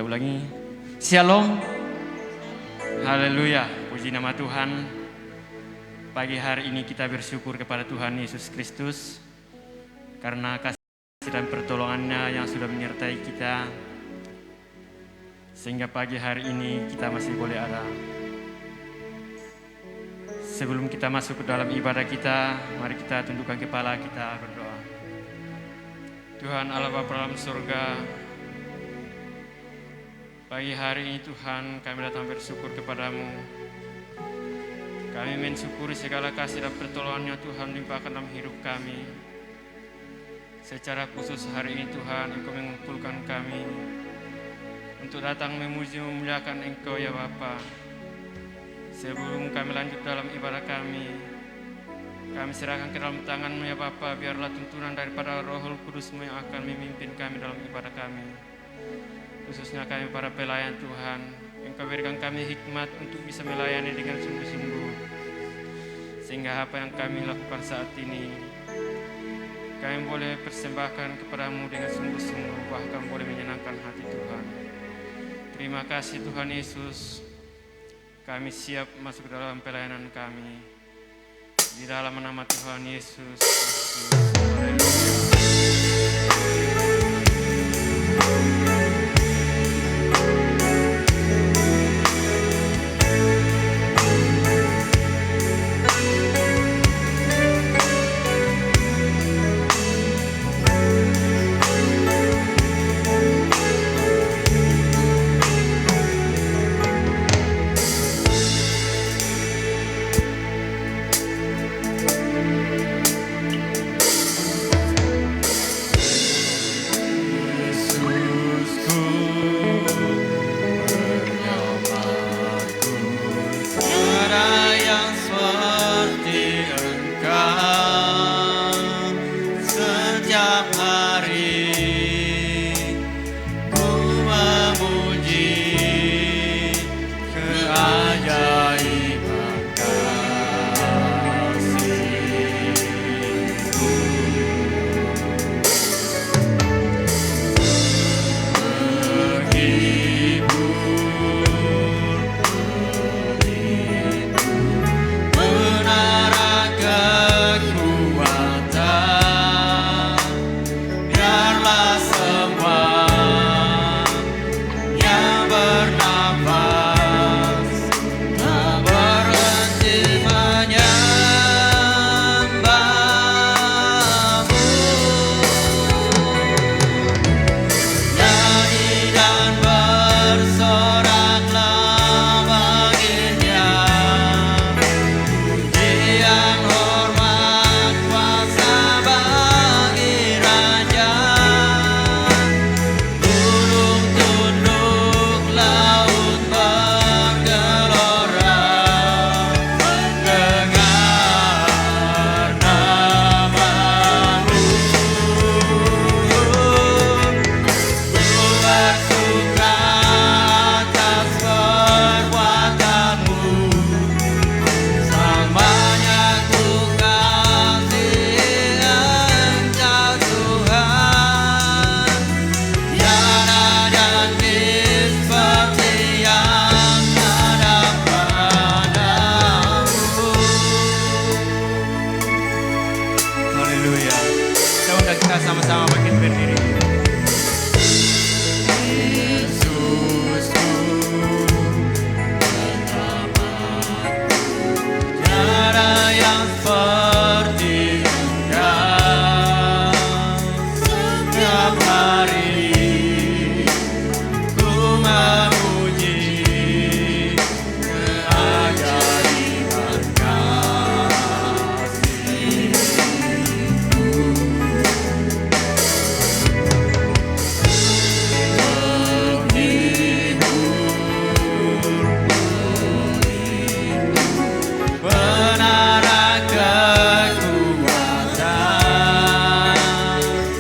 ulangi. Shalom. Haleluya. Puji nama Tuhan. Pagi hari ini kita bersyukur kepada Tuhan Yesus Kristus karena kasih dan pertolongannya yang sudah menyertai kita, sehingga pagi hari ini kita masih boleh ada. Sebelum kita masuk ke dalam ibadah kita, mari kita tundukkan kepala, kita berdoa. Tuhan Allah Bapa dalam surga, pagi hari ini Tuhan kami datang bersyukur kepadamu. Kami mensyukuri segala kasih dan pertolongan Tuhan limpahkan dalam hidup kami. Secara khusus hari ini Tuhan, Engkau mengumpulkan kami untuk datang memuji memuliakan Engkau ya Bapa. Sebelum kami lanjut dalam ibadah kami serahkan ke dalam tangan-Mu ya Bapa. Biarlah tuntunan daripada Roh Kudus-Mu yang akan memimpin kami dalam ibadah kami. Khususnya kami para pelayan Tuhan, Engkau berikan kami hikmat untuk bisa melayani dengan sungguh-sungguh, sehingga apa yang kami lakukan saat ini kami boleh persembahkan kepadamu dengan sungguh-sungguh, bahkan boleh menyenangkan hati Tuhan. Terima kasih Tuhan Yesus. Kami siap masuk ke dalam pelayanan kami. Di dalam nama Tuhan Yesus Kristus.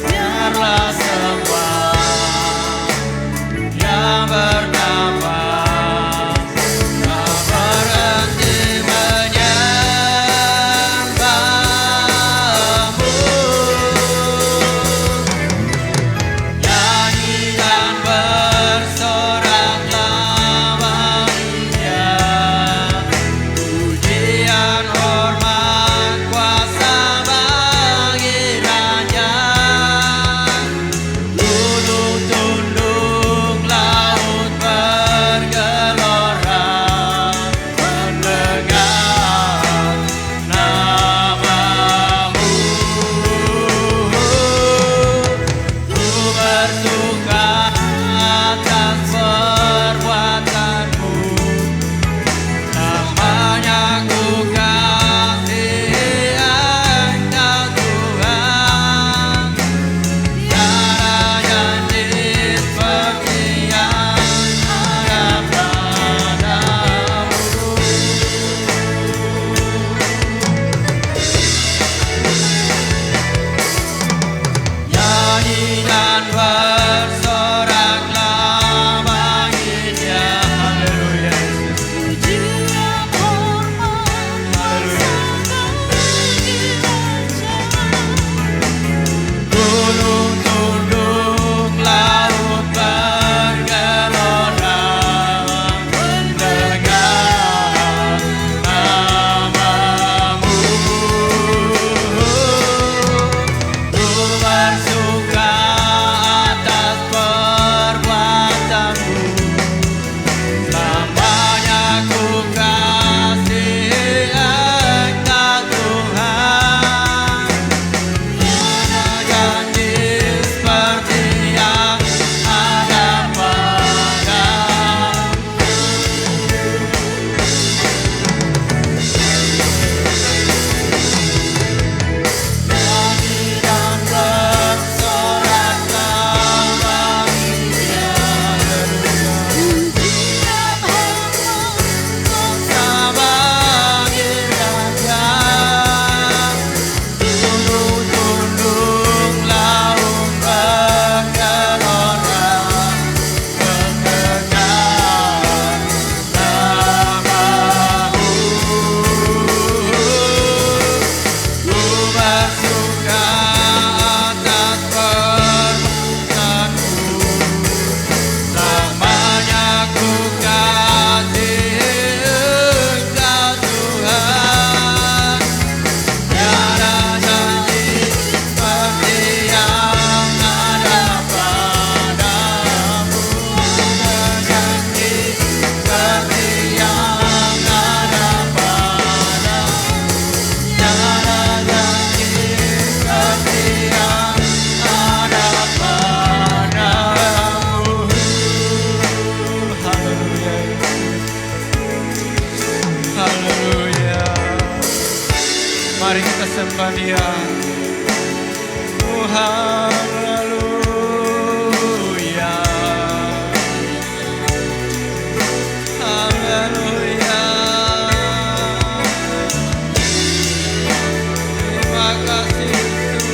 Biarlah semua sembah Dia. Oh haleluya, haleluya. Terima kasih Yesus.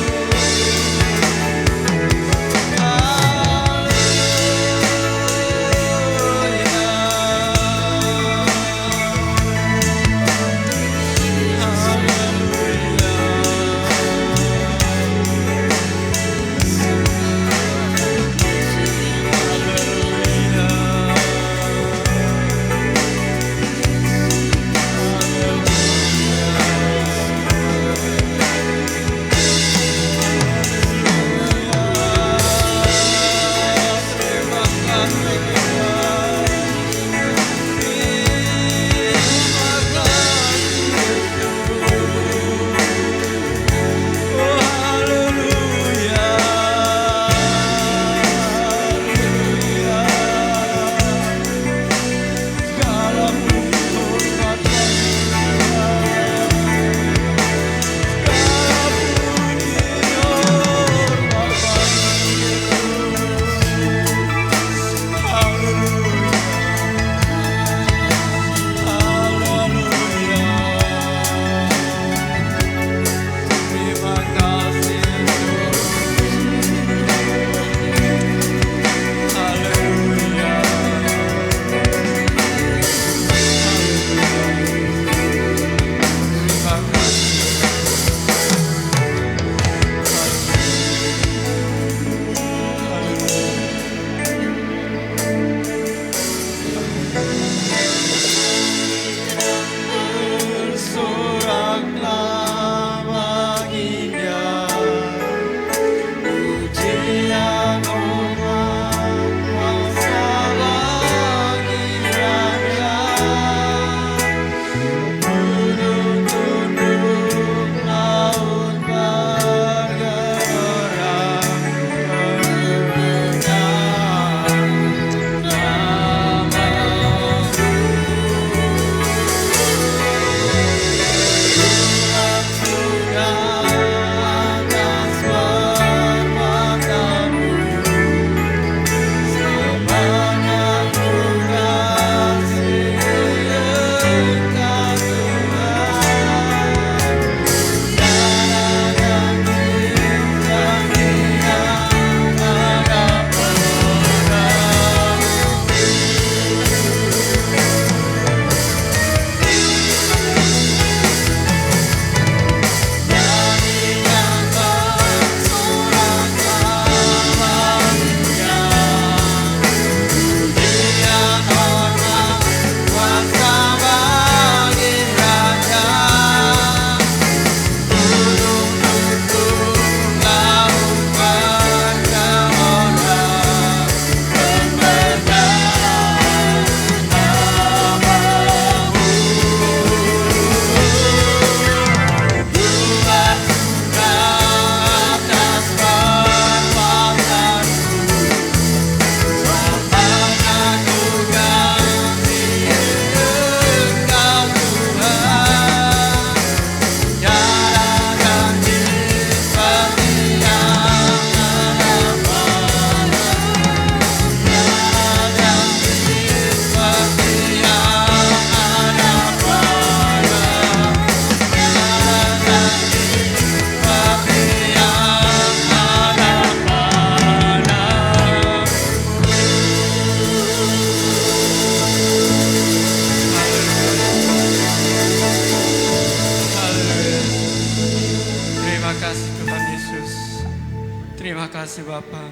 kasih Bapa.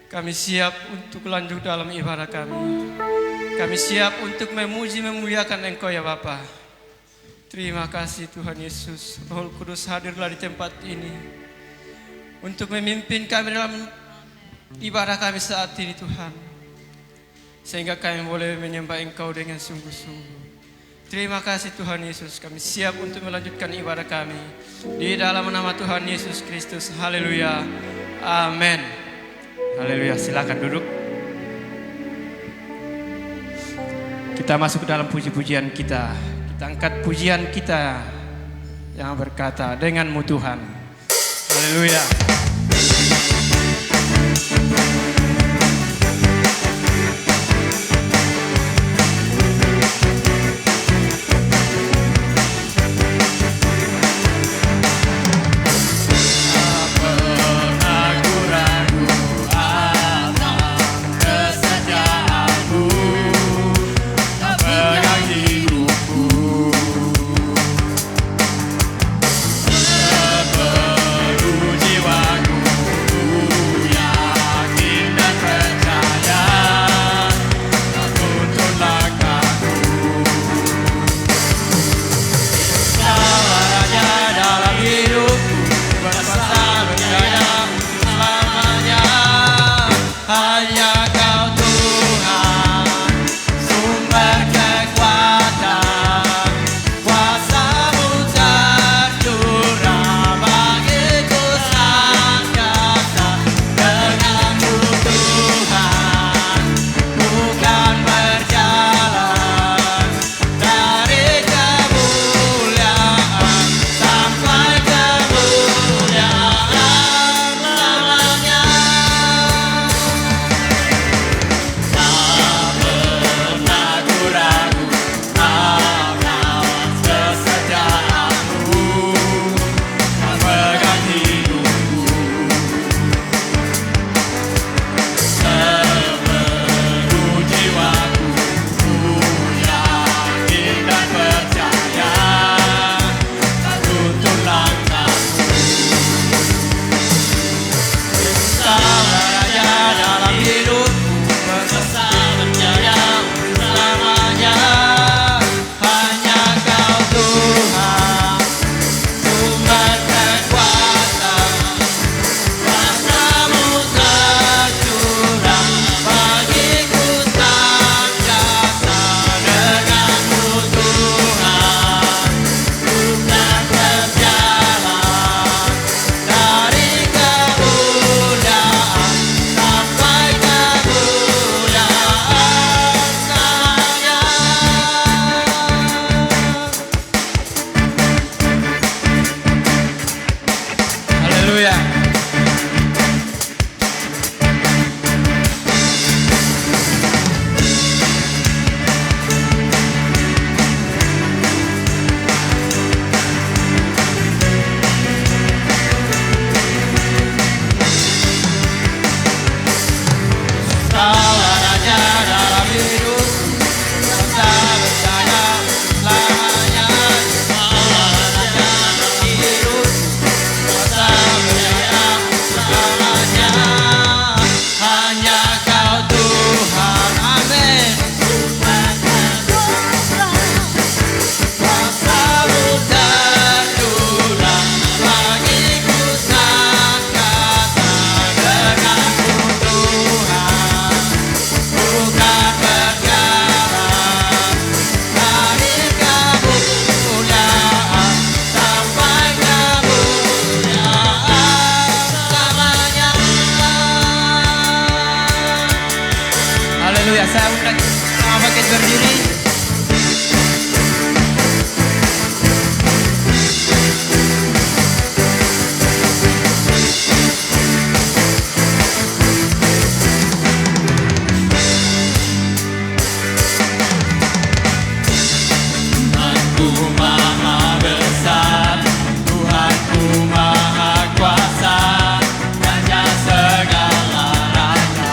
Kami siap untuk lanjut dalam ibadah kami. Kami siap untuk memuji memuliakan Engkau ya Bapa. Terima kasih Tuhan Yesus. Roh Kudus hadirlah di tempat ini untuk memimpin kami dalam ibadah kami saat ini Tuhan, sehingga kami boleh menyembah Engkau dengan sungguh-sungguh. Terima kasih Tuhan Yesus. Kami siap untuk melanjutkan ibadah kami di dalam nama Tuhan Yesus Kristus. Haleluya. Amin. Haleluya. Silakan duduk. Kita masuk ke dalam puji-pujian kita. Kita angkat pujian kita yang berkata, denganmu Tuhan. Haleluya. Saya undang sama pakai berdiri. Tuhanku maha besar, Tuhanku maha kuasa, Raja segala raja.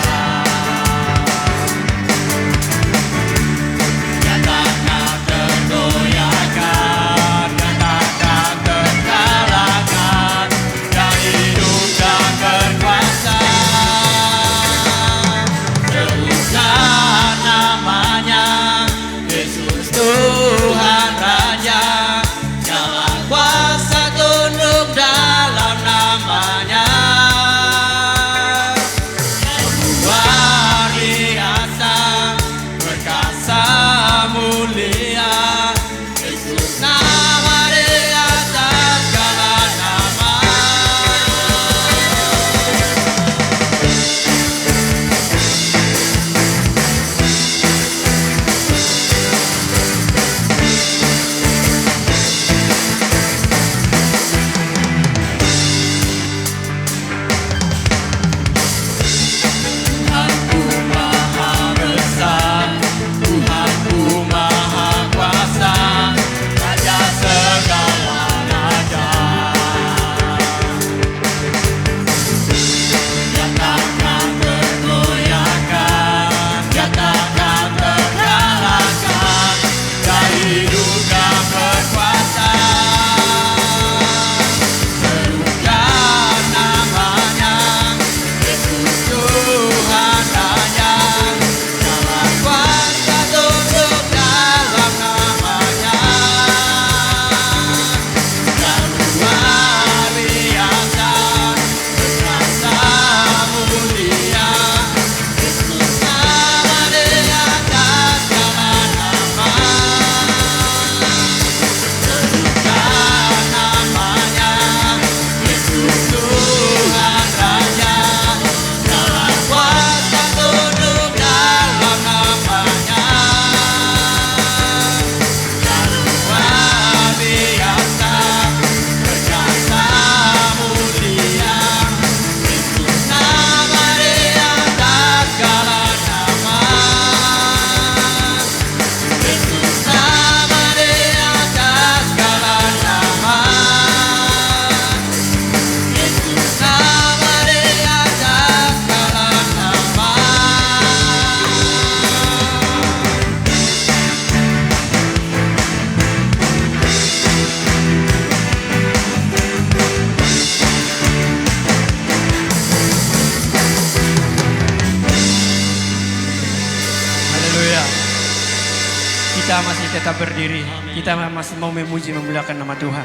kita masih tetap berdiri. Kita masih mau memuji memuliakan nama Tuhan.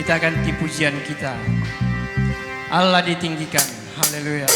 Kita ganti pujian kita. Allah ditinggikan. Haleluya.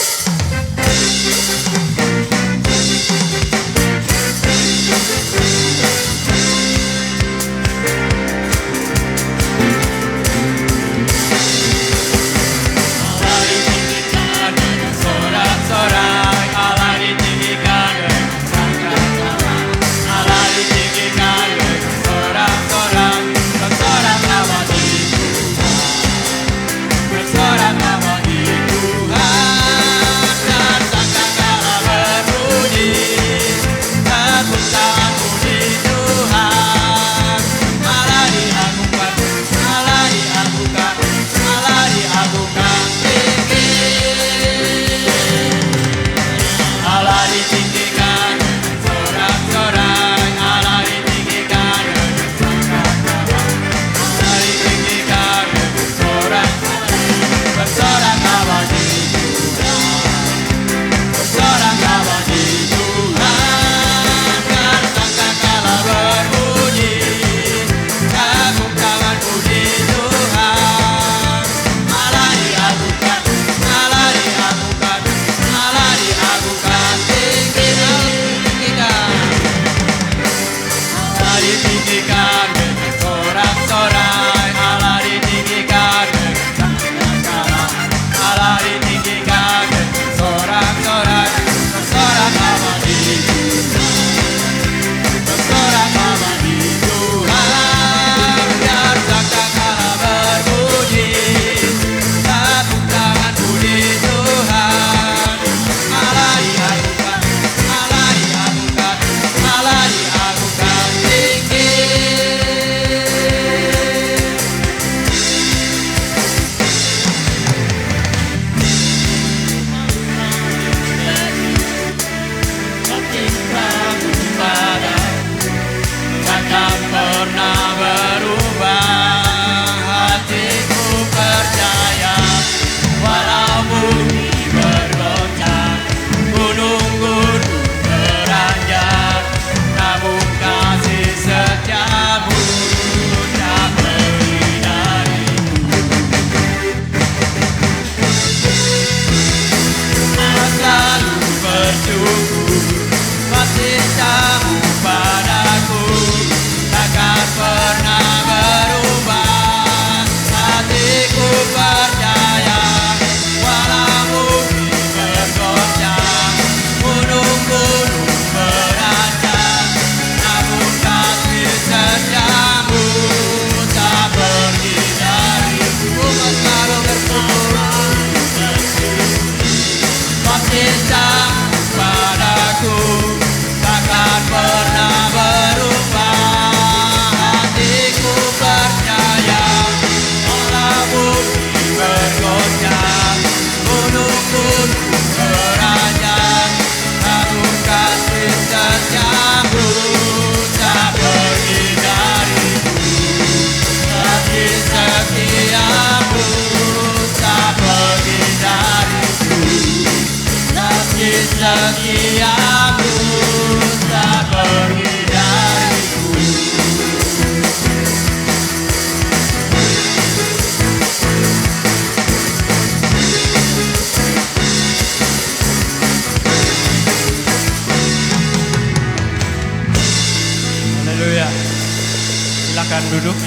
Silakan duduk.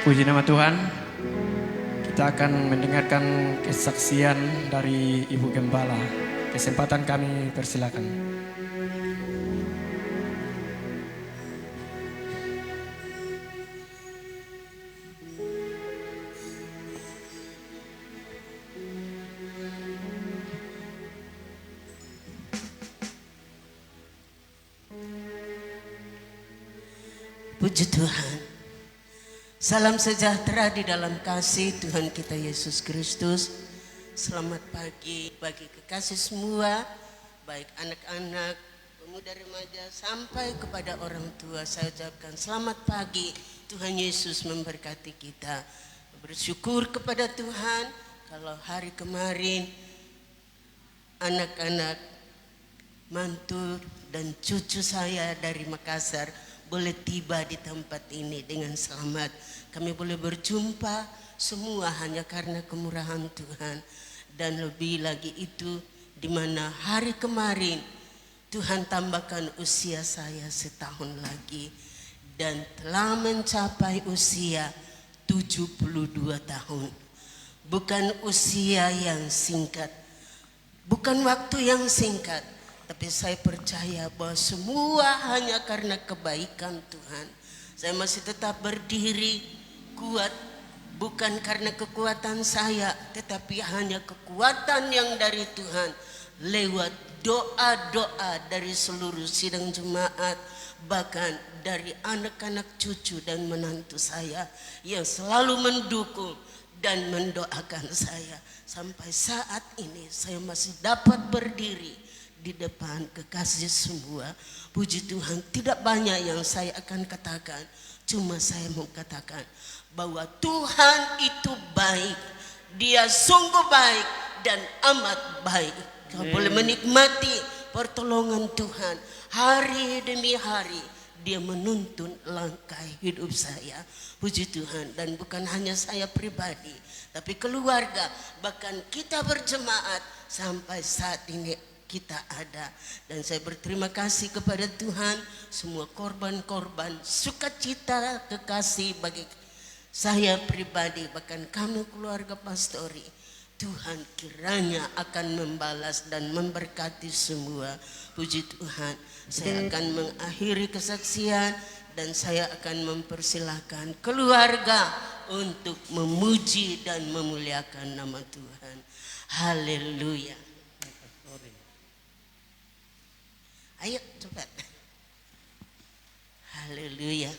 Puji nama Tuhan. Kita akan mendengarkan kesaksian dari Ibu Gembala. Kesempatan kami persilakan. Puji Tuhan. Salam sejahtera di dalam kasih Tuhan kita Yesus Kristus. Selamat pagi bagi kekasih semua, baik anak-anak, pemuda remaja sampai kepada orang tua. Saya ucapkan selamat pagi. Tuhan Yesus memberkati kita. Bersyukur kepada Tuhan kalau hari kemarin anak-anak mantu dan cucu saya dari Makassar boleh tiba di tempat ini dengan selamat. Kami boleh berjumpa semua hanya karena kemurahan Tuhan. Dan lebih lagi itu, di mana hari kemarin Tuhan tambahkan usia saya setahun lagi dan telah mencapai usia 72 tahun. Bukan usia yang singkat, bukan waktu yang singkat, tapi saya percaya bahwa semua hanya karena kebaikan Tuhan. Saya masih tetap berdiri kuat, bukan karena kekuatan saya, tetapi hanya kekuatan yang dari Tuhan lewat doa-doa dari seluruh sidang jemaat, bahkan dari anak-anak cucu dan menantu saya yang selalu mendukung dan mendoakan saya. Sampai saat ini saya masih dapat berdiri di depan kekasih semua. Puji Tuhan, tidak banyak yang saya akan katakan, cuma saya mau katakan bahwa Tuhan itu baik. Dia sungguh baik dan amat baik. Kau boleh menikmati pertolongan Tuhan hari demi hari. Dia menuntun langkah hidup saya. Puji Tuhan. Dan bukan hanya saya pribadi, tapi keluarga, bahkan kita berjemaat sampai saat ini kita ada. Dan saya berterima kasih kepada Tuhan, semua korban-korban sukacita kekasih bagi saya pribadi, bahkan kami keluarga pastori. Tuhan kiranya akan membalas dan memberkati semua. Puji Tuhan. Saya akan mengakhiri kesaksian dan saya akan mempersilahkan keluarga untuk memuji dan memuliakan nama Tuhan. Haleluya. Ayo cepat. Haleluya.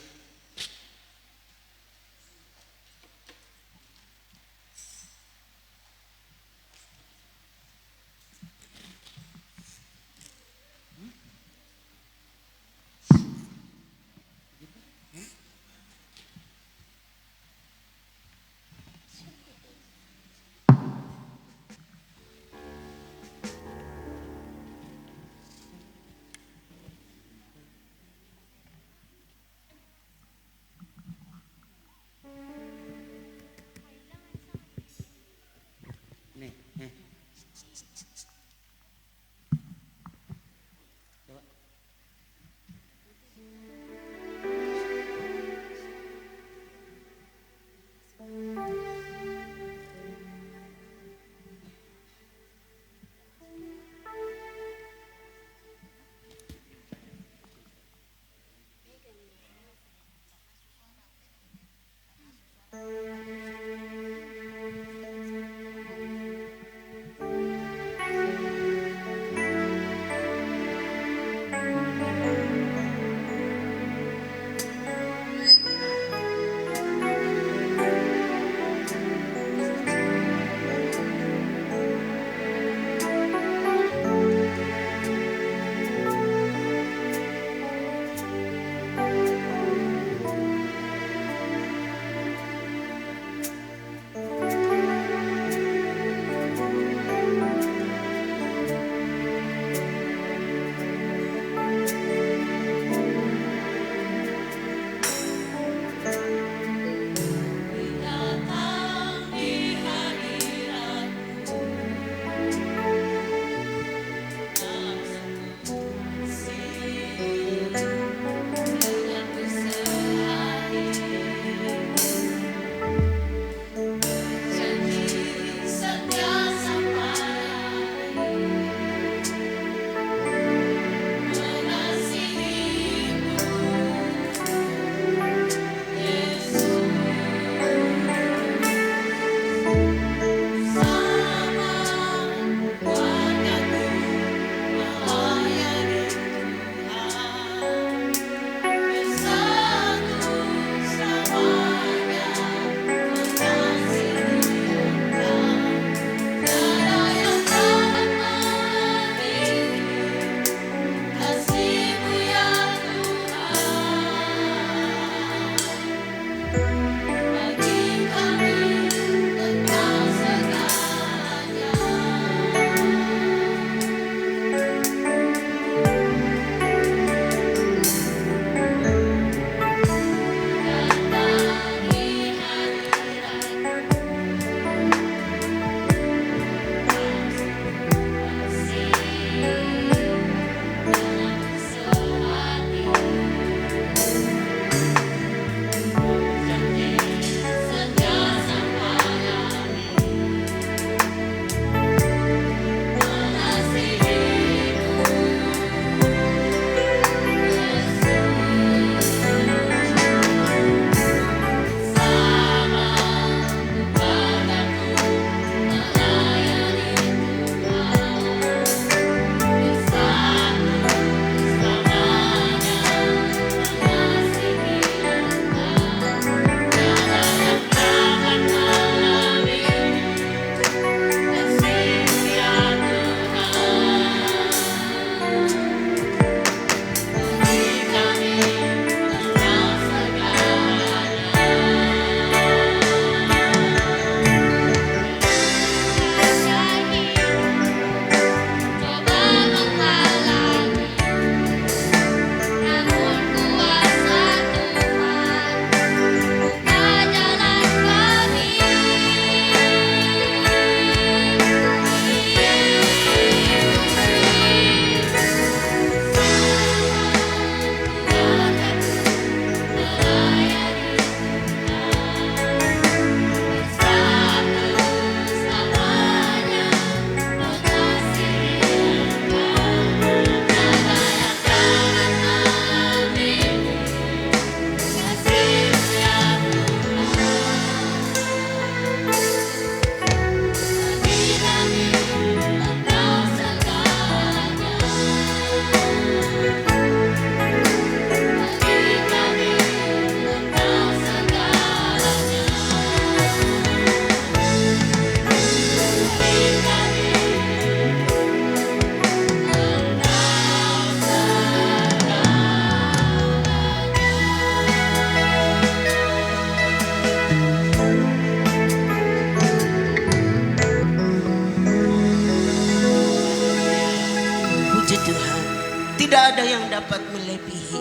tidak ada yang dapat melebihi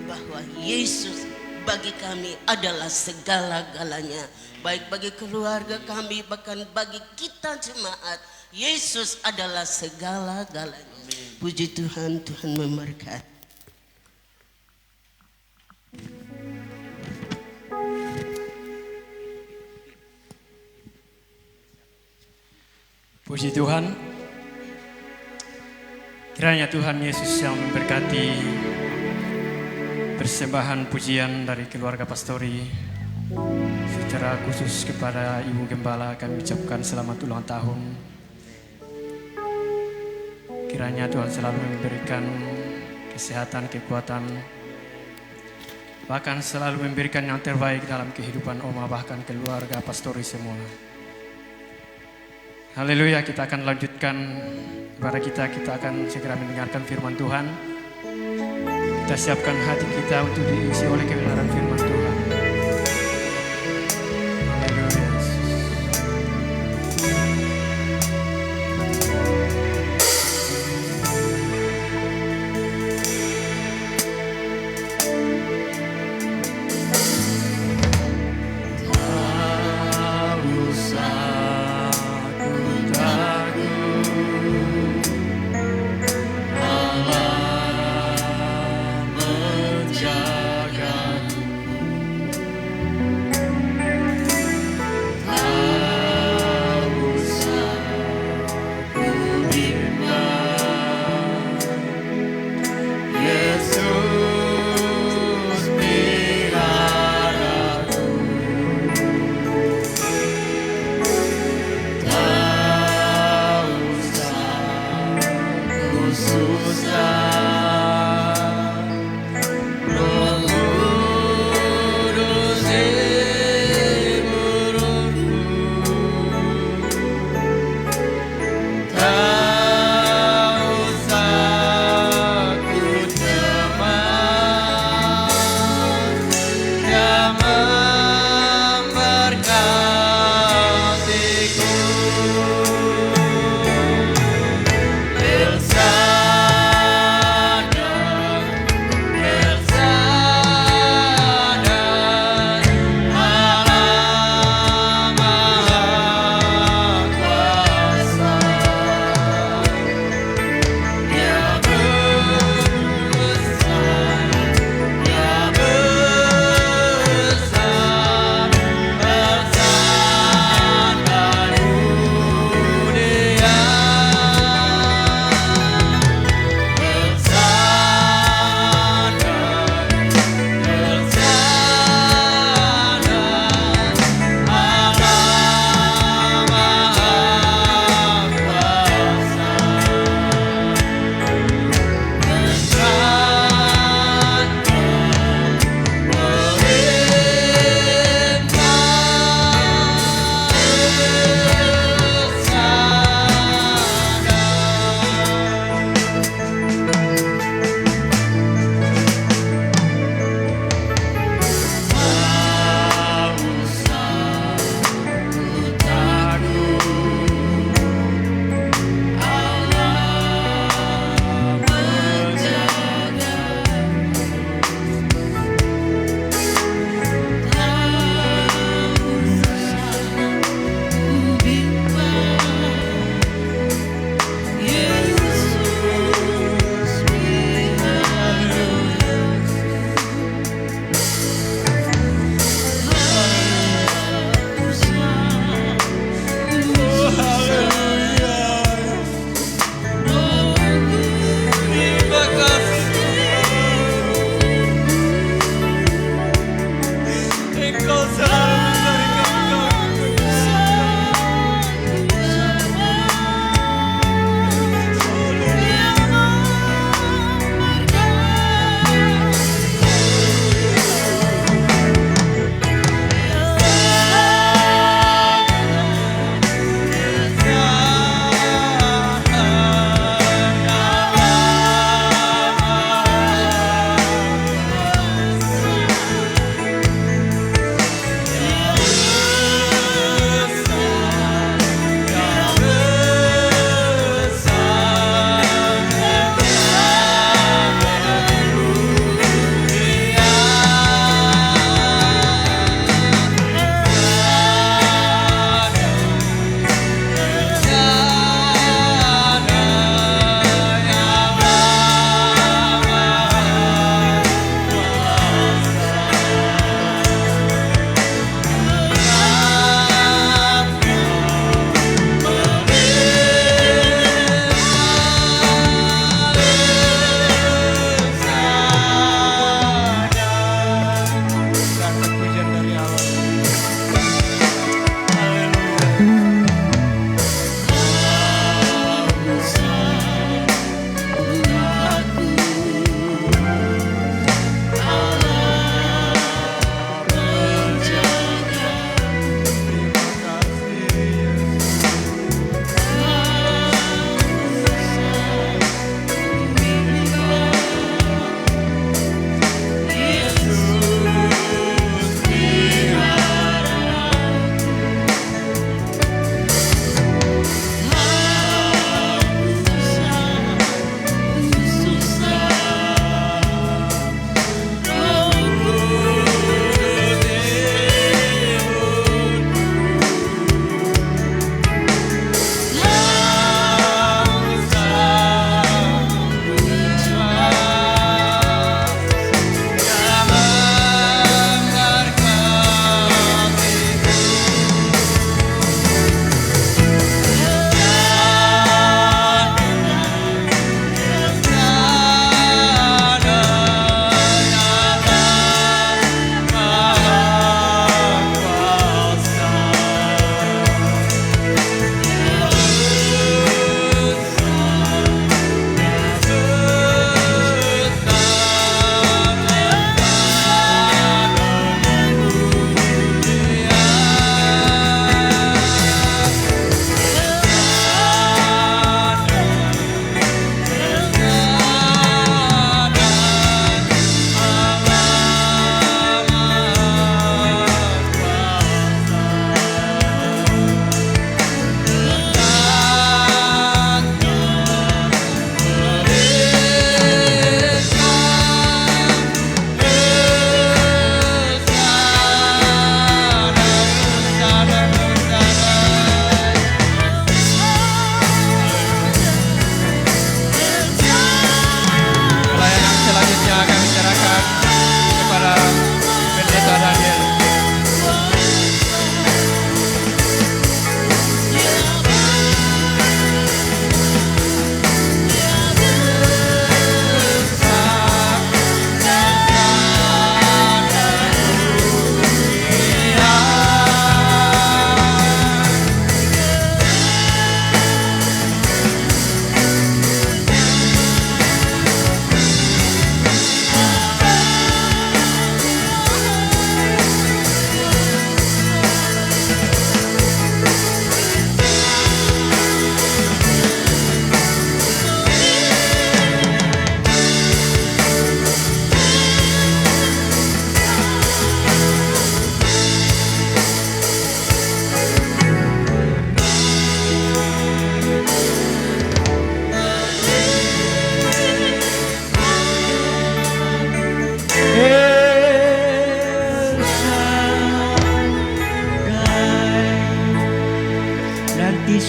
bahwa Yesus bagi kami adalah segala-galanya. Baik bagi keluarga kami, bahkan bagi kita jemaat, Yesus adalah segala-galanya. Puji Tuhan, Tuhan memberkati. Puji Tuhan. Kiranya Tuhan Yesus yang memberkati persembahan pujian dari keluarga pastori. Secara khusus kepada Ibu Gembala kami ucapkan selamat ulang tahun. Kiranya Tuhan selalu memberikan kesehatan, kekuatan, bahkan selalu memberikan yang terbaik dalam kehidupan Oma bahkan keluarga pastori semua. Haleluya, kita akan lanjutkan ibadah kita akan segera mendengarkan firman Tuhan. Kita siapkan hati kita untuk diisi oleh kebenaran firman Tuhan. Haleluya.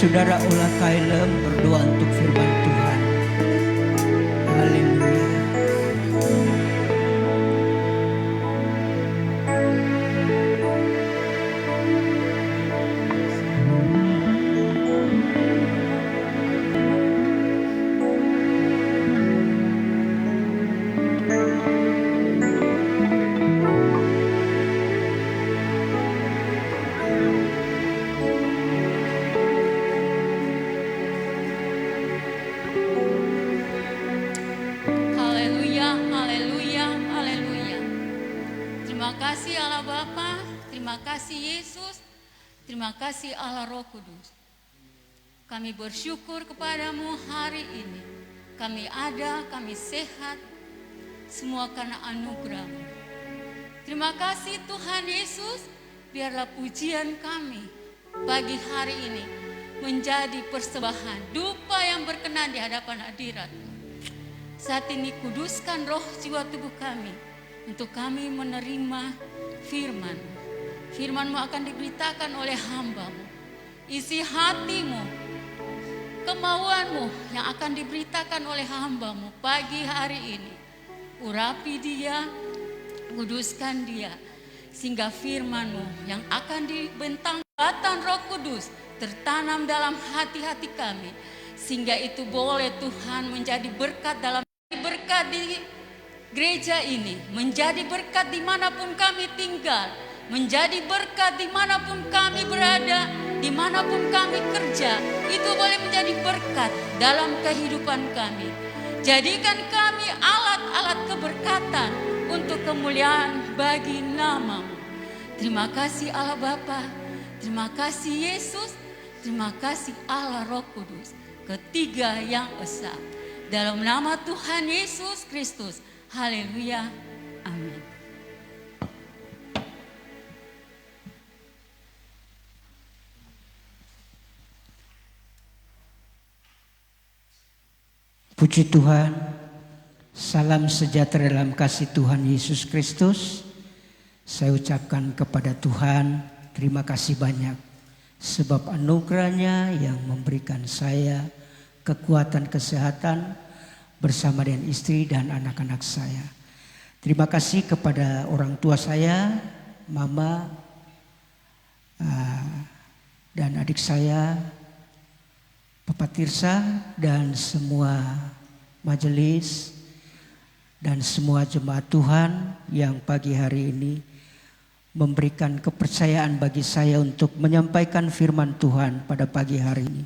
Saudara Ola Kailem berdoa untuk firman Tuhan. Haleluya. Haleluya, haleluya, haleluya. Terima kasih Allah Bapa, terima kasih Yesus, terima kasih Allah Roh Kudus. Kami bersyukur kepadamu hari ini. Kami ada, kami sehat, semua karena anugerah-Mu. Terima kasih Tuhan Yesus, biarlah pujian kami pagi hari ini menjadi persembahan dupa yang berkenan di hadapan hadirat-Mu. Saat ini kuduskan roh jiwa tubuh kami untuk kami menerima firman. Firman-Mu akan diberitakan oleh hamba-Mu. Isi hatimu, kemauan-Mu yang akan diberitakan oleh hamba-Mu pagi hari ini. Urapi dia, kuduskan dia, sehingga firman-Mu yang akan dibentang batang Roh Kudus tertanam dalam hati-hati kami. Sehingga itu boleh Tuhan menjadi berkat di gereja ini, menjadi berkat dimanapun kami tinggal, menjadi berkat dimanapun kami berada, dimanapun kami kerja, itu boleh menjadi berkat dalam kehidupan kami. Jadikan kami alat-alat keberkatan untuk kemuliaan bagi nama-Mu. Terima kasih Allah Bapa, terima kasih Yesus, terima kasih Allah Roh Kudus, ketiga yang esa. Dalam nama Tuhan Yesus Kristus. Haleluya. Amin. Puji Tuhan. Salam sejahtera dalam kasih Tuhan Yesus Kristus. Saya ucapkan kepada Tuhan terima kasih banyak. Sebab anugerahnya yang memberikan saya kekuatan kesehatan bersama dengan istri dan anak-anak saya. Terima kasih kepada orang tua saya, mama dan adik saya, Papa Tirsa, dan semua majelis dan semua jemaat Tuhan yang pagi hari ini memberikan kepercayaan bagi saya untuk menyampaikan firman Tuhan pada pagi hari ini.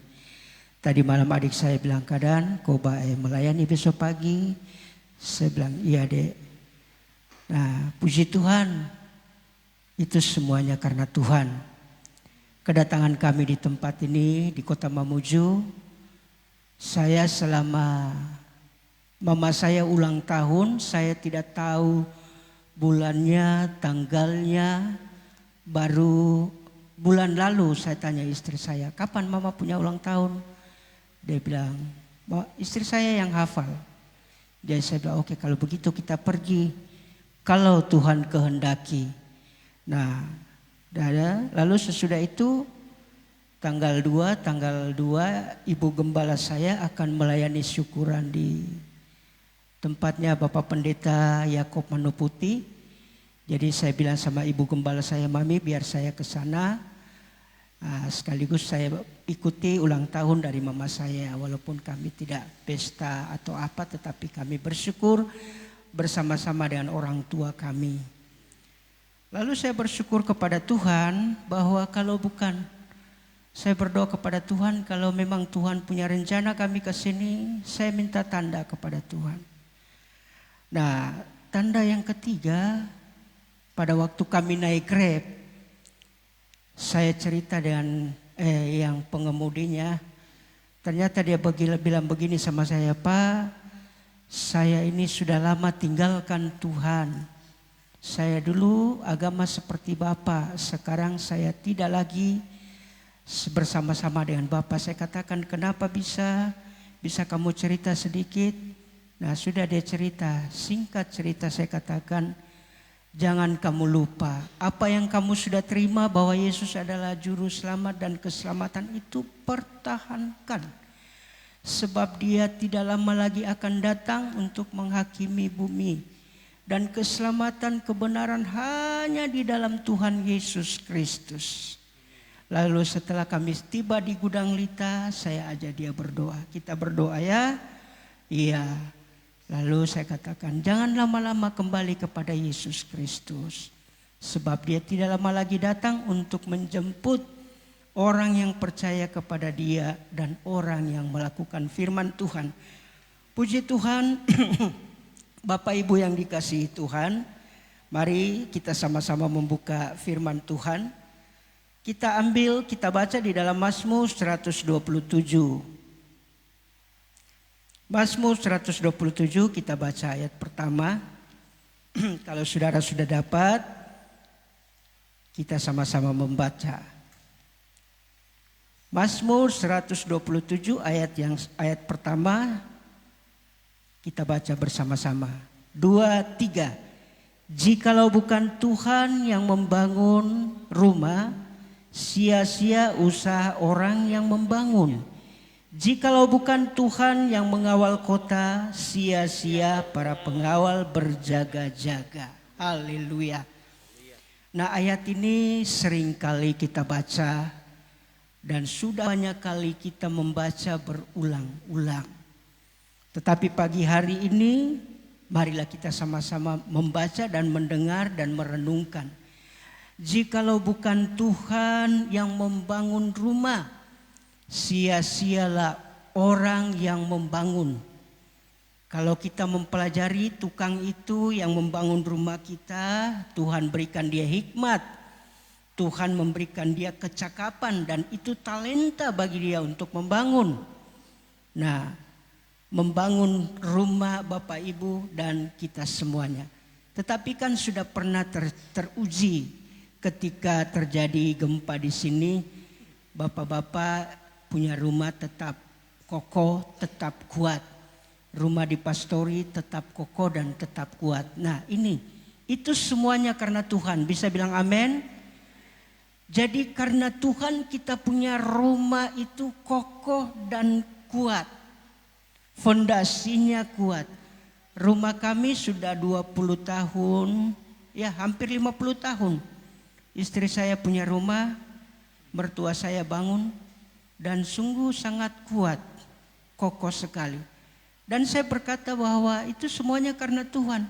Tadi malam adik saya bilang, "Kadan, kau melayani besok pagi?" Saya bilang, "Iya dek." Nah, puji Tuhan, itu semuanya karena Tuhan. Kedatangan kami di tempat ini, di kota Mamuju, saya selama mama saya ulang tahun, saya tidak tahu bulannya, tanggalnya. Baru bulan lalu saya tanya istri saya, "Kapan mama punya ulang tahun?" Dia bilang, "Istri saya yang hafal." Jadi saya bilang, "Oke, kalau begitu kita pergi. Kalau Tuhan kehendaki." Nah, lalu sesudah itu tanggal 2 Ibu Gembala saya akan melayani syukuran di tempatnya Bapak Pendeta Yakob Manuputi. Jadi saya bilang sama Ibu Gembala saya, "Mami, biar saya ke sana. Sekaligus saya ikuti ulang tahun dari mama saya, walaupun kami tidak pesta atau apa, tetapi kami bersyukur bersama-sama dengan orang tua kami." Lalu saya bersyukur kepada Tuhan bahwa kalau bukan, saya berdoa kepada Tuhan, kalau memang Tuhan punya rencana kami ke sini, saya minta tanda kepada Tuhan. Nah, tanda yang ketiga, pada waktu kami naik Grab, saya cerita dengan yang pengemudinya. Ternyata dia bilang begini sama saya, "Pak, saya ini sudah lama tinggalkan Tuhan. Saya dulu agama seperti Bapak, sekarang saya tidak lagi bersama-sama dengan Bapak." Saya katakan, "Kenapa bisa kamu cerita sedikit?" Nah, sudah dia cerita, singkat cerita saya katakan, Jangan kamu lupa apa yang kamu sudah terima, bahwa Yesus adalah juru selamat dan keselamatan itu pertahankan. Sebab Dia tidak lama lagi akan datang untuk menghakimi bumi. Dan keselamatan kebenaran hanya di dalam Tuhan Yesus Kristus. Lalu setelah kami tiba di gudang Lita, saya ajak dia berdoa. Kita berdoa ya? Iya. Lalu saya katakan, jangan lama-lama kembali kepada Yesus Kristus. Sebab Dia tidak lama lagi datang untuk menjemput orang yang percaya kepada Dia dan orang yang melakukan firman Tuhan. Puji Tuhan. Bapak Ibu yang dikasihi Tuhan, mari kita sama-sama membuka firman Tuhan. Kita baca di dalam Mazmur 127. Mazmur 127 kita baca ayat pertama. Kalau saudara sudah dapat, kita sama-sama membaca. Mazmur 127 ayat pertama kita baca bersama-sama. 2, 3. Jikalau bukan Tuhan yang membangun rumah, sia-sia usaha orang yang membangun. Jikalau bukan Tuhan yang mengawal kota, sia-sia para pengawal berjaga-jaga. Haleluya. Nah, ayat ini sering kali kita baca dan sudah banyak kali kita membaca berulang-ulang. Tetapi pagi hari ini marilah kita sama-sama membaca dan mendengar dan merenungkan. Jikalau bukan Tuhan yang membangun rumah, sia-sialah orang yang membangun. Kalau kita mempelajari tukang itu yang membangun rumah kita, Tuhan berikan dia hikmat. Tuhan memberikan dia kecakapan dan itu talenta bagi dia untuk membangun. Nah, membangun rumah Bapak Ibu dan kita semuanya. Tetapi kan sudah pernah teruji ketika terjadi gempa di sini. Bapak-bapak punya rumah tetap kokoh, tetap kuat. Rumah di pastori tetap kokoh dan tetap kuat. Nah itu semuanya karena Tuhan. Bisa bilang amin? Jadi karena Tuhan kita punya rumah itu kokoh dan kuat. Fondasinya kuat. Rumah kami sudah 20 tahun, ya hampir 50 tahun. Istri saya punya rumah, mertua saya bangun dan sungguh sangat kuat, kokoh sekali. Dan saya berkata bahwa itu semuanya karena Tuhan.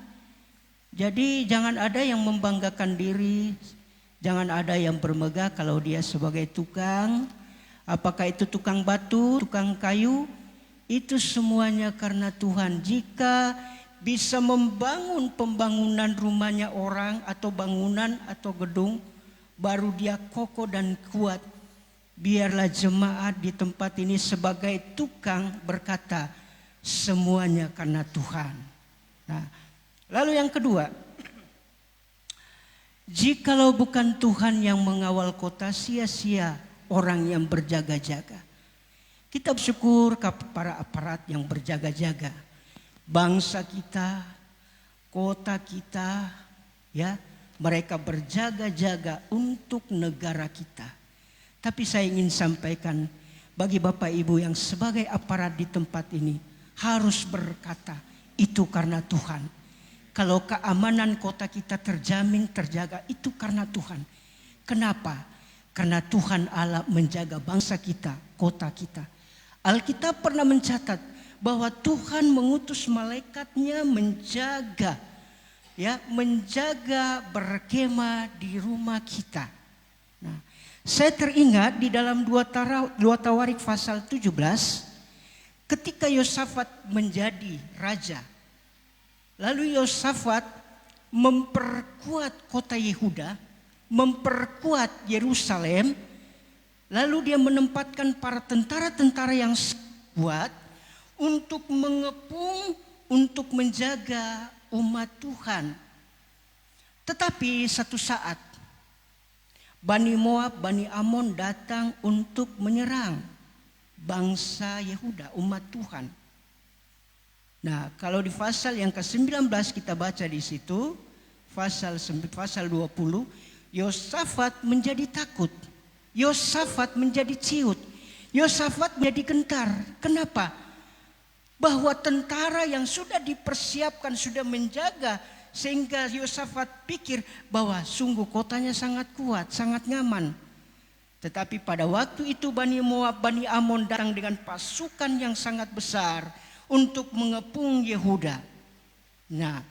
Jadi jangan ada yang membanggakan diri, jangan ada yang bermegah kalau dia sebagai tukang, apakah itu tukang batu, tukang kayu. Itu semuanya karena Tuhan. Jika bisa membangun pembangunan rumahnya orang atau bangunan atau gedung, baru dia kokoh dan kuat. Biarlah jemaat di tempat ini sebagai tukang berkata, semuanya karena Tuhan. Nah, lalu yang kedua, jikalau bukan Tuhan yang mengawal kota, sia-sia orang yang berjaga-jaga. Kita bersyukur kepada para aparat yang berjaga-jaga. Bangsa kita, kota kita, ya, mereka berjaga-jaga untuk negara kita. Tapi saya ingin sampaikan bagi Bapak Ibu yang sebagai aparat di tempat ini harus berkata, itu karena Tuhan. Kalau keamanan kota kita terjamin, terjaga, itu karena Tuhan. Kenapa? Karena Tuhan Allah menjaga bangsa kita, kota kita. Alkitab pernah mencatat bahwa Tuhan mengutus malaikatnya menjaga berkemah di rumah kita. Nah, saya teringat di dalam 2 Tawarik pasal 17 ketika Yosafat menjadi raja. Lalu Yosafat memperkuat kota Yehuda, memperkuat Yerusalem. Lalu dia menempatkan para tentara-tentara yang kuat untuk mengepung, untuk menjaga umat Tuhan. Tetapi satu saat Bani Moab, Bani Amon datang untuk menyerang bangsa Yehuda, umat Tuhan. Nah, kalau di pasal yang ke-19 kita baca di situ, pasal 20, Yosafat menjadi takut. Yosafat menjadi ciut. Yosafat menjadi gentar. Kenapa? Bahwa tentara yang sudah dipersiapkan, sudah menjaga, sehingga Yosafat pikir bahwa sungguh kotanya sangat kuat, sangat nyaman. Tetapi pada waktu itu Bani Moab, Bani Amon datang dengan pasukan yang sangat besar untuk mengepung Yehuda. Nah,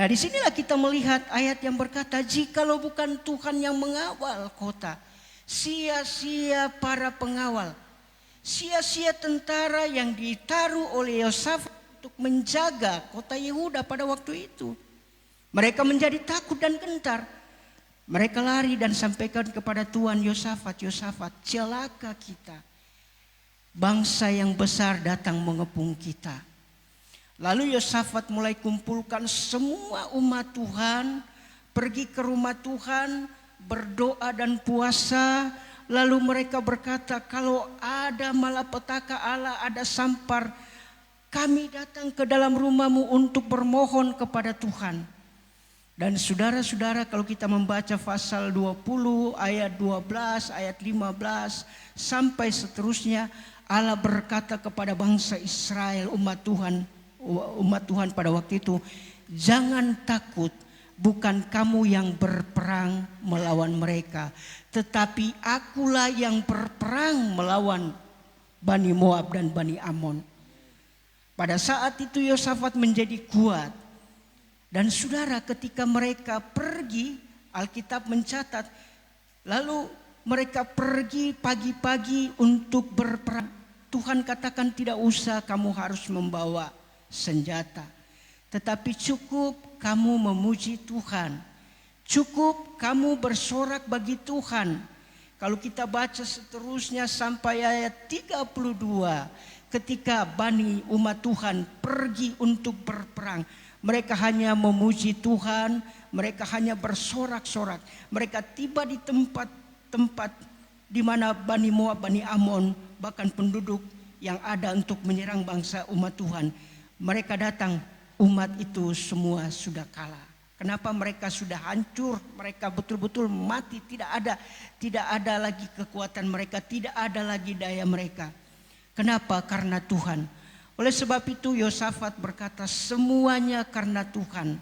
disinilah kita melihat ayat yang berkata, jikalau bukan Tuhan yang mengawal kota, sia-sia para pengawal, sia-sia tentara yang ditaruh oleh Yosafat untuk menjaga kota Yehuda pada waktu itu. Mereka menjadi takut dan gentar. Mereka lari dan sampaikan kepada Tuhan, Yosafat, celaka kita. Bangsa yang besar datang mengepung kita. Lalu Yosafat mulai kumpulkan semua umat Tuhan, pergi ke rumah Tuhan, berdoa dan puasa. Lalu mereka berkata, kalau ada malapetaka Allah, ada sampar, kami datang ke dalam rumahmu untuk bermohon kepada Tuhan. Dan saudara-saudara, kalau kita membaca pasal 20 ayat 12, ayat 15 sampai seterusnya, Allah berkata kepada bangsa Israel, umat Tuhan pada waktu itu, jangan takut, bukan kamu yang berperang melawan mereka, tetapi akulah yang berperang melawan Bani Moab dan Bani Amon. Pada saat itu Yosafat menjadi kuat. Dan saudara, ketika mereka pergi, Alkitab mencatat, lalu mereka pergi pagi-pagi untuk berperang. Tuhan katakan tidak usah kamu harus membawa senjata, tetapi cukup kamu memuji Tuhan, cukup kamu bersorak bagi Tuhan. Kalau kita baca seterusnya sampai ayat 32, ketika Bani umat Tuhan pergi untuk berperang, mereka hanya memuji Tuhan, mereka hanya bersorak-sorak. Mereka tiba di tempat-tempat di mana Bani Moab, Bani Amon, bahkan penduduk yang ada untuk menyerang bangsa umat Tuhan, mereka datang, umat itu semua sudah kalah. Kenapa? Mereka sudah hancur, mereka betul-betul mati, tidak ada lagi kekuatan mereka, tidak ada lagi daya mereka. Kenapa? Karena Tuhan. Oleh sebab itu Yosafat berkata, semuanya karena Tuhan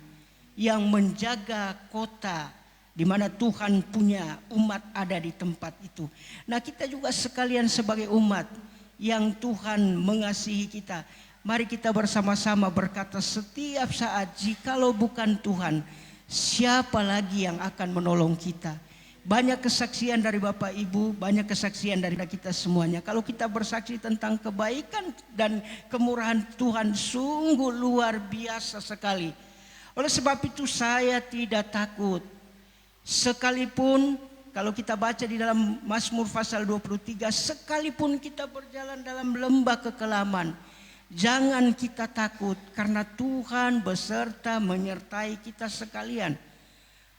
yang menjaga kota di mana Tuhan punya umat ada di tempat itu. Nah, kita juga sekalian sebagai umat yang Tuhan mengasihi kita, mari kita bersama-sama berkata setiap saat, jikalau bukan Tuhan, siapa lagi yang akan menolong kita? Banyak kesaksian dari Bapak Ibu, banyak kesaksian dari kita semuanya. Kalau kita bersaksi tentang kebaikan dan kemurahan Tuhan, sungguh luar biasa sekali. Oleh sebab itu saya tidak takut. Sekalipun kalau kita baca di dalam Mazmur pasal 23, sekalipun kita berjalan dalam lembah kekelaman, jangan kita takut, karena Tuhan beserta menyertai kita sekalian.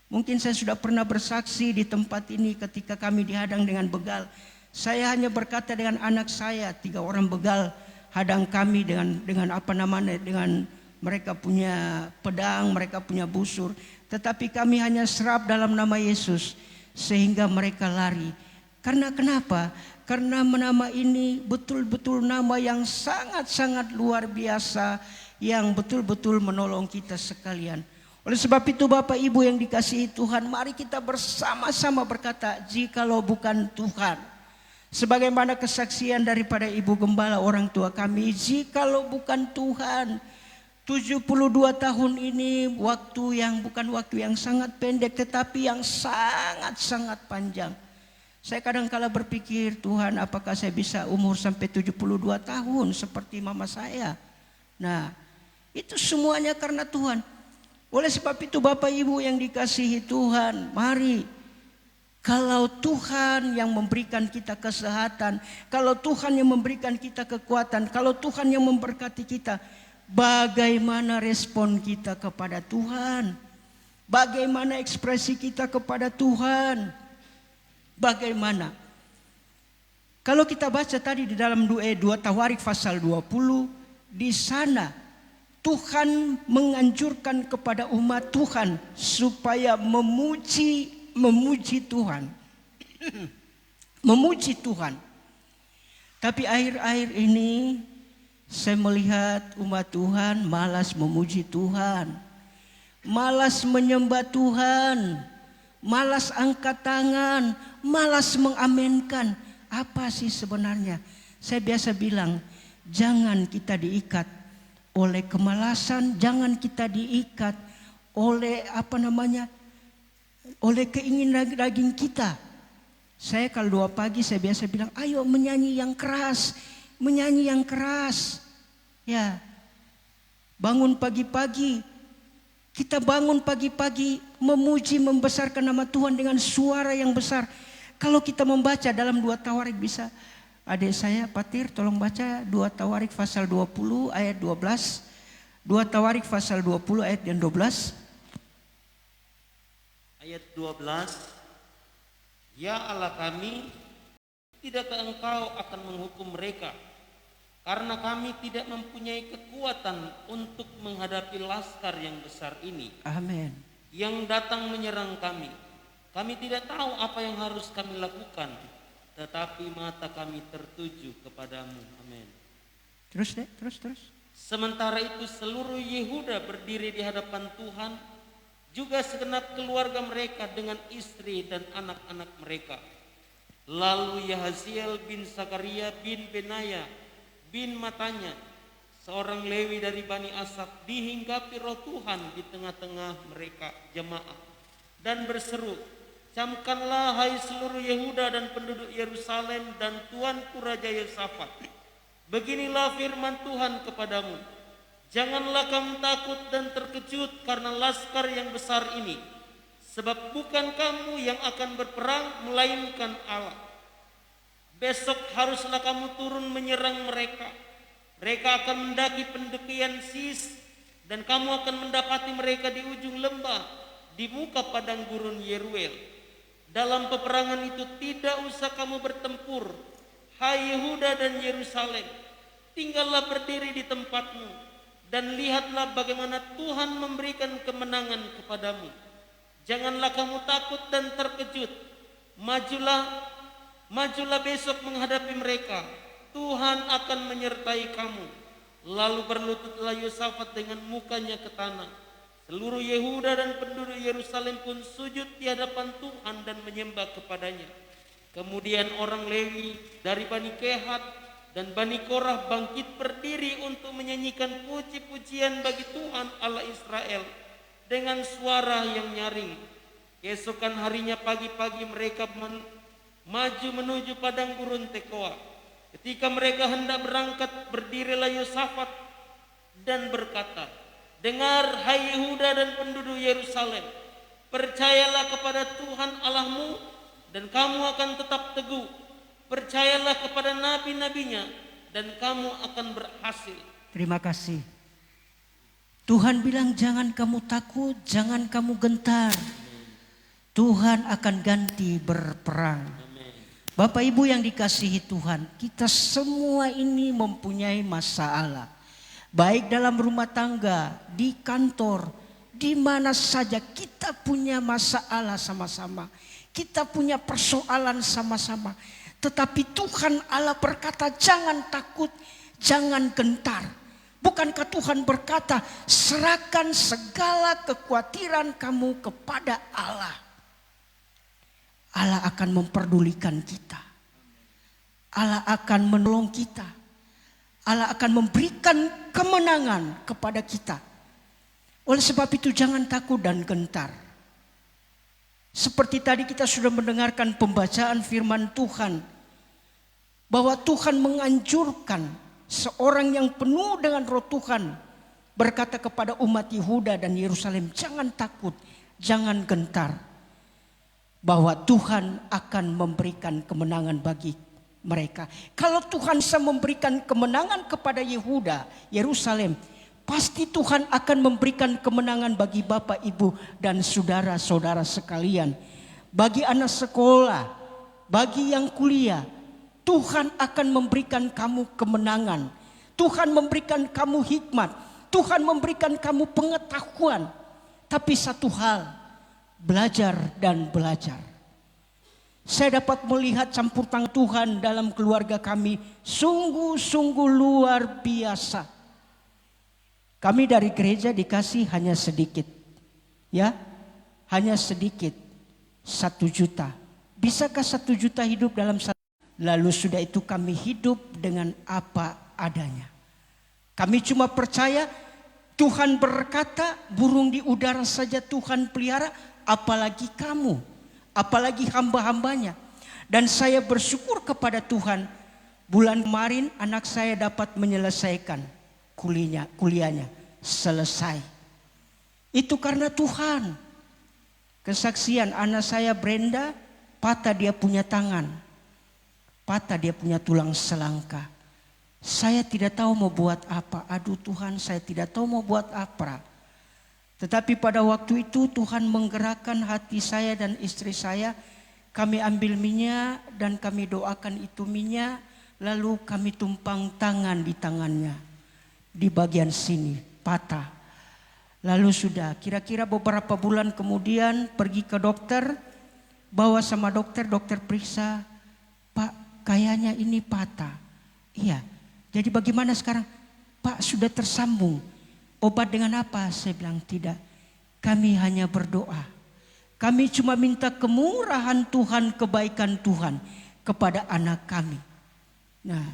Mungkin saya sudah pernah bersaksi di tempat ini ketika kami dihadang dengan begal. Saya hanya berkata dengan anak saya, 3 orang begal hadang kami dengan dengan mereka punya pedang, mereka punya busur. Tetapi kami hanya serap dalam nama Yesus sehingga mereka lari. Karena kenapa? Karena nama ini betul-betul nama yang sangat-sangat luar biasa, yang betul-betul menolong kita sekalian. Oleh sebab itu Bapak Ibu yang dikasihi Tuhan, mari kita bersama-sama berkata, jikalau bukan Tuhan. Sebagaimana kesaksian daripada Ibu Gembala orang tua kami, jikalau bukan Tuhan, 72 tahun ini waktu yang bukan waktu yang sangat pendek, tetapi yang sangat-sangat panjang. Saya kadang-kala berpikir, Tuhan, apakah saya bisa umur sampai 72 tahun seperti mama saya? Nah, itu semuanya karena Tuhan. Oleh sebab itu Bapak Ibu yang dikasihi Tuhan, mari, kalau Tuhan yang memberikan kita kesehatan, kalau Tuhan yang memberikan kita kekuatan, kalau Tuhan yang memberkati kita, bagaimana respon kita kepada Tuhan? Bagaimana ekspresi kita kepada Tuhan? Bagaimana? Kalau kita baca tadi di dalam 2 Tawarik pasal 20, di sana Tuhan menganjurkan kepada umat Tuhan supaya memuji Tuhan. Memuji Tuhan. Tapi akhir-akhir ini saya melihat umat Tuhan malas memuji Tuhan. Malas menyembah Tuhan. Malas angkat tangan. Malas mengamenkan. Apa sih sebenarnya? Saya biasa bilang, jangan kita diikat oleh kemalasan, jangan kita diikat oleh oleh keinginan daging kita. Saya kalau doa pagi saya biasa bilang, ayo menyanyi yang keras, menyanyi yang keras. Ya, bangun pagi-pagi, kita bangun pagi-pagi memuji, membesarkan nama Tuhan dengan suara yang besar. Kalau kita membaca dalam 2 Tawarik bisa, adik saya Patir tolong baca 2 Tawarik pasal 20 ayat 12. 2 Tawarik pasal 20 ayat yang 12. Ayat 12. Ya Allah kami, tidakkah Engkau akan menghukum mereka? Karena kami tidak mempunyai kekuatan untuk menghadapi laskar yang besar ini. Amin. Yang datang menyerang kami. Kami tidak tahu apa yang harus kami lakukan, tetapi mata kami tertuju kepadamu. Amin. Terus deh, terus. Sementara itu seluruh Yehuda berdiri di hadapan Tuhan, juga segenap keluarga mereka dengan istri dan anak-anak mereka. Lalu Yahaziel bin Zakaria bin Benaya bin Matanya, seorang Lewi dari Bani Asaf, dihinggapi roh Tuhan di tengah-tengah mereka jemaah dan berseru, camkanlah hai seluruh Yehuda dan penduduk Yerusalem dan Tuanku Raja Yosafat. Beginilah firman Tuhan kepadamu. Janganlah kamu takut dan terkejut karena laskar yang besar ini. Sebab bukan kamu yang akan berperang, melainkan Allah. Besok haruslah kamu turun menyerang mereka. Mereka akan mendaki pendekian Sis, dan kamu akan mendapati mereka di ujung lembah, di muka padang gurun Yeruel. Dalam peperangan itu tidak usah kamu bertempur, hai Yehuda dan Yerusalem. Tinggallah berdiri di tempatmu, dan lihatlah bagaimana Tuhan memberikan kemenangan kepadamu. Janganlah kamu takut dan terkejut. Majulah besok menghadapi mereka. Tuhan akan menyertai kamu. Lalu berlututlah Yosafat dengan mukanya ke tanah. Seluruh Yehuda dan penduduk Yerusalem pun sujud di hadapan Tuhan dan menyembah kepadanya. Kemudian orang Lewi dari Bani Kehat dan Bani Korah bangkit berdiri untuk menyanyikan puji-pujian bagi Tuhan Allah Israel dengan suara yang nyaring. Keesokan harinya pagi-pagi mereka maju menuju padang gurun Tekoa. Ketika mereka hendak berangkat, berdirilah Yosafat dan berkata, dengar hai Yehuda dan penduduk Yerusalem, percayalah kepada Tuhan Allahmu dan kamu akan tetap teguh. Percayalah kepada nabi-nabinya dan kamu akan berhasil. Terima kasih. Tuhan bilang jangan kamu takut, jangan kamu gentar. Tuhan akan ganti berperang. Bapak Ibu yang dikasihi Tuhan, kita semua ini mempunyai masalah. Baik dalam rumah tangga, di kantor, di mana saja kita punya masalah sama-sama. Kita punya persoalan sama-sama. Tetapi Tuhan Allah berkata jangan takut, jangan gentar. Bukankah Tuhan berkata serahkan segala kekhawatiran kamu kepada Allah. Allah akan memperdulikan kita. Allah akan menolong kita. Allah akan memberikan kemenangan kepada kita. Oleh sebab itu jangan takut dan gentar. Seperti tadi kita sudah mendengarkan pembacaan firman Tuhan. Bahwa Tuhan menganjurkan seorang yang penuh dengan roh Tuhan. Berkata kepada umat Yehuda dan Yerusalem, jangan takut, jangan gentar. Bahwa Tuhan akan memberikan kemenangan bagi mereka. Kalau Tuhan bisa memberikan kemenangan kepada Yehuda, Yerusalem, pasti Tuhan akan memberikan kemenangan bagi Bapak, Ibu, dan saudara-saudara sekalian. Bagi anak sekolah, bagi yang kuliah, Tuhan akan memberikan kamu kemenangan. Tuhan memberikan kamu hikmat. Tuhan memberikan kamu pengetahuan. Tapi satu hal, belajar dan belajar. Saya dapat melihat campur tangan Tuhan dalam keluarga kami sungguh-sungguh luar biasa. Kami dari gereja dikasih hanya sedikit. Ya, hanya sedikit. 1 juta. Bisakah 1 juta hidup dalam satu? Lalu sudah itu kami hidup dengan apa adanya. Kami cuma percaya Tuhan berkata burung di udara saja Tuhan pelihara, apalagi kamu, apalagi hamba-hambanya. Dan saya bersyukur kepada Tuhan, bulan kemarin anak saya dapat menyelesaikan kuliahnya selesai. Itu karena Tuhan. Kesaksian anak saya Brenda, patah dia punya tangan, patah dia punya tulang selangka. Saya tidak tahu mau buat apa. Aduh Tuhan, saya tidak tahu mau buat apa. Tetapi pada waktu itu Tuhan menggerakkan hati saya dan istri saya. Kami ambil minyak dan kami doakan itu minyak. Lalu kami tumpang tangan di tangannya. Di bagian sini patah. Lalu sudah kira-kira beberapa bulan kemudian pergi ke dokter. Bawa sama dokter, dokter periksa. Pak, kayaknya ini patah. Iya. Jadi bagaimana sekarang? Pak, sudah tersambung. Obat dengan apa? Saya bilang tidak. Kami hanya berdoa. Kami cuma minta kemurahan Tuhan, kebaikan Tuhan kepada anak kami. Nah,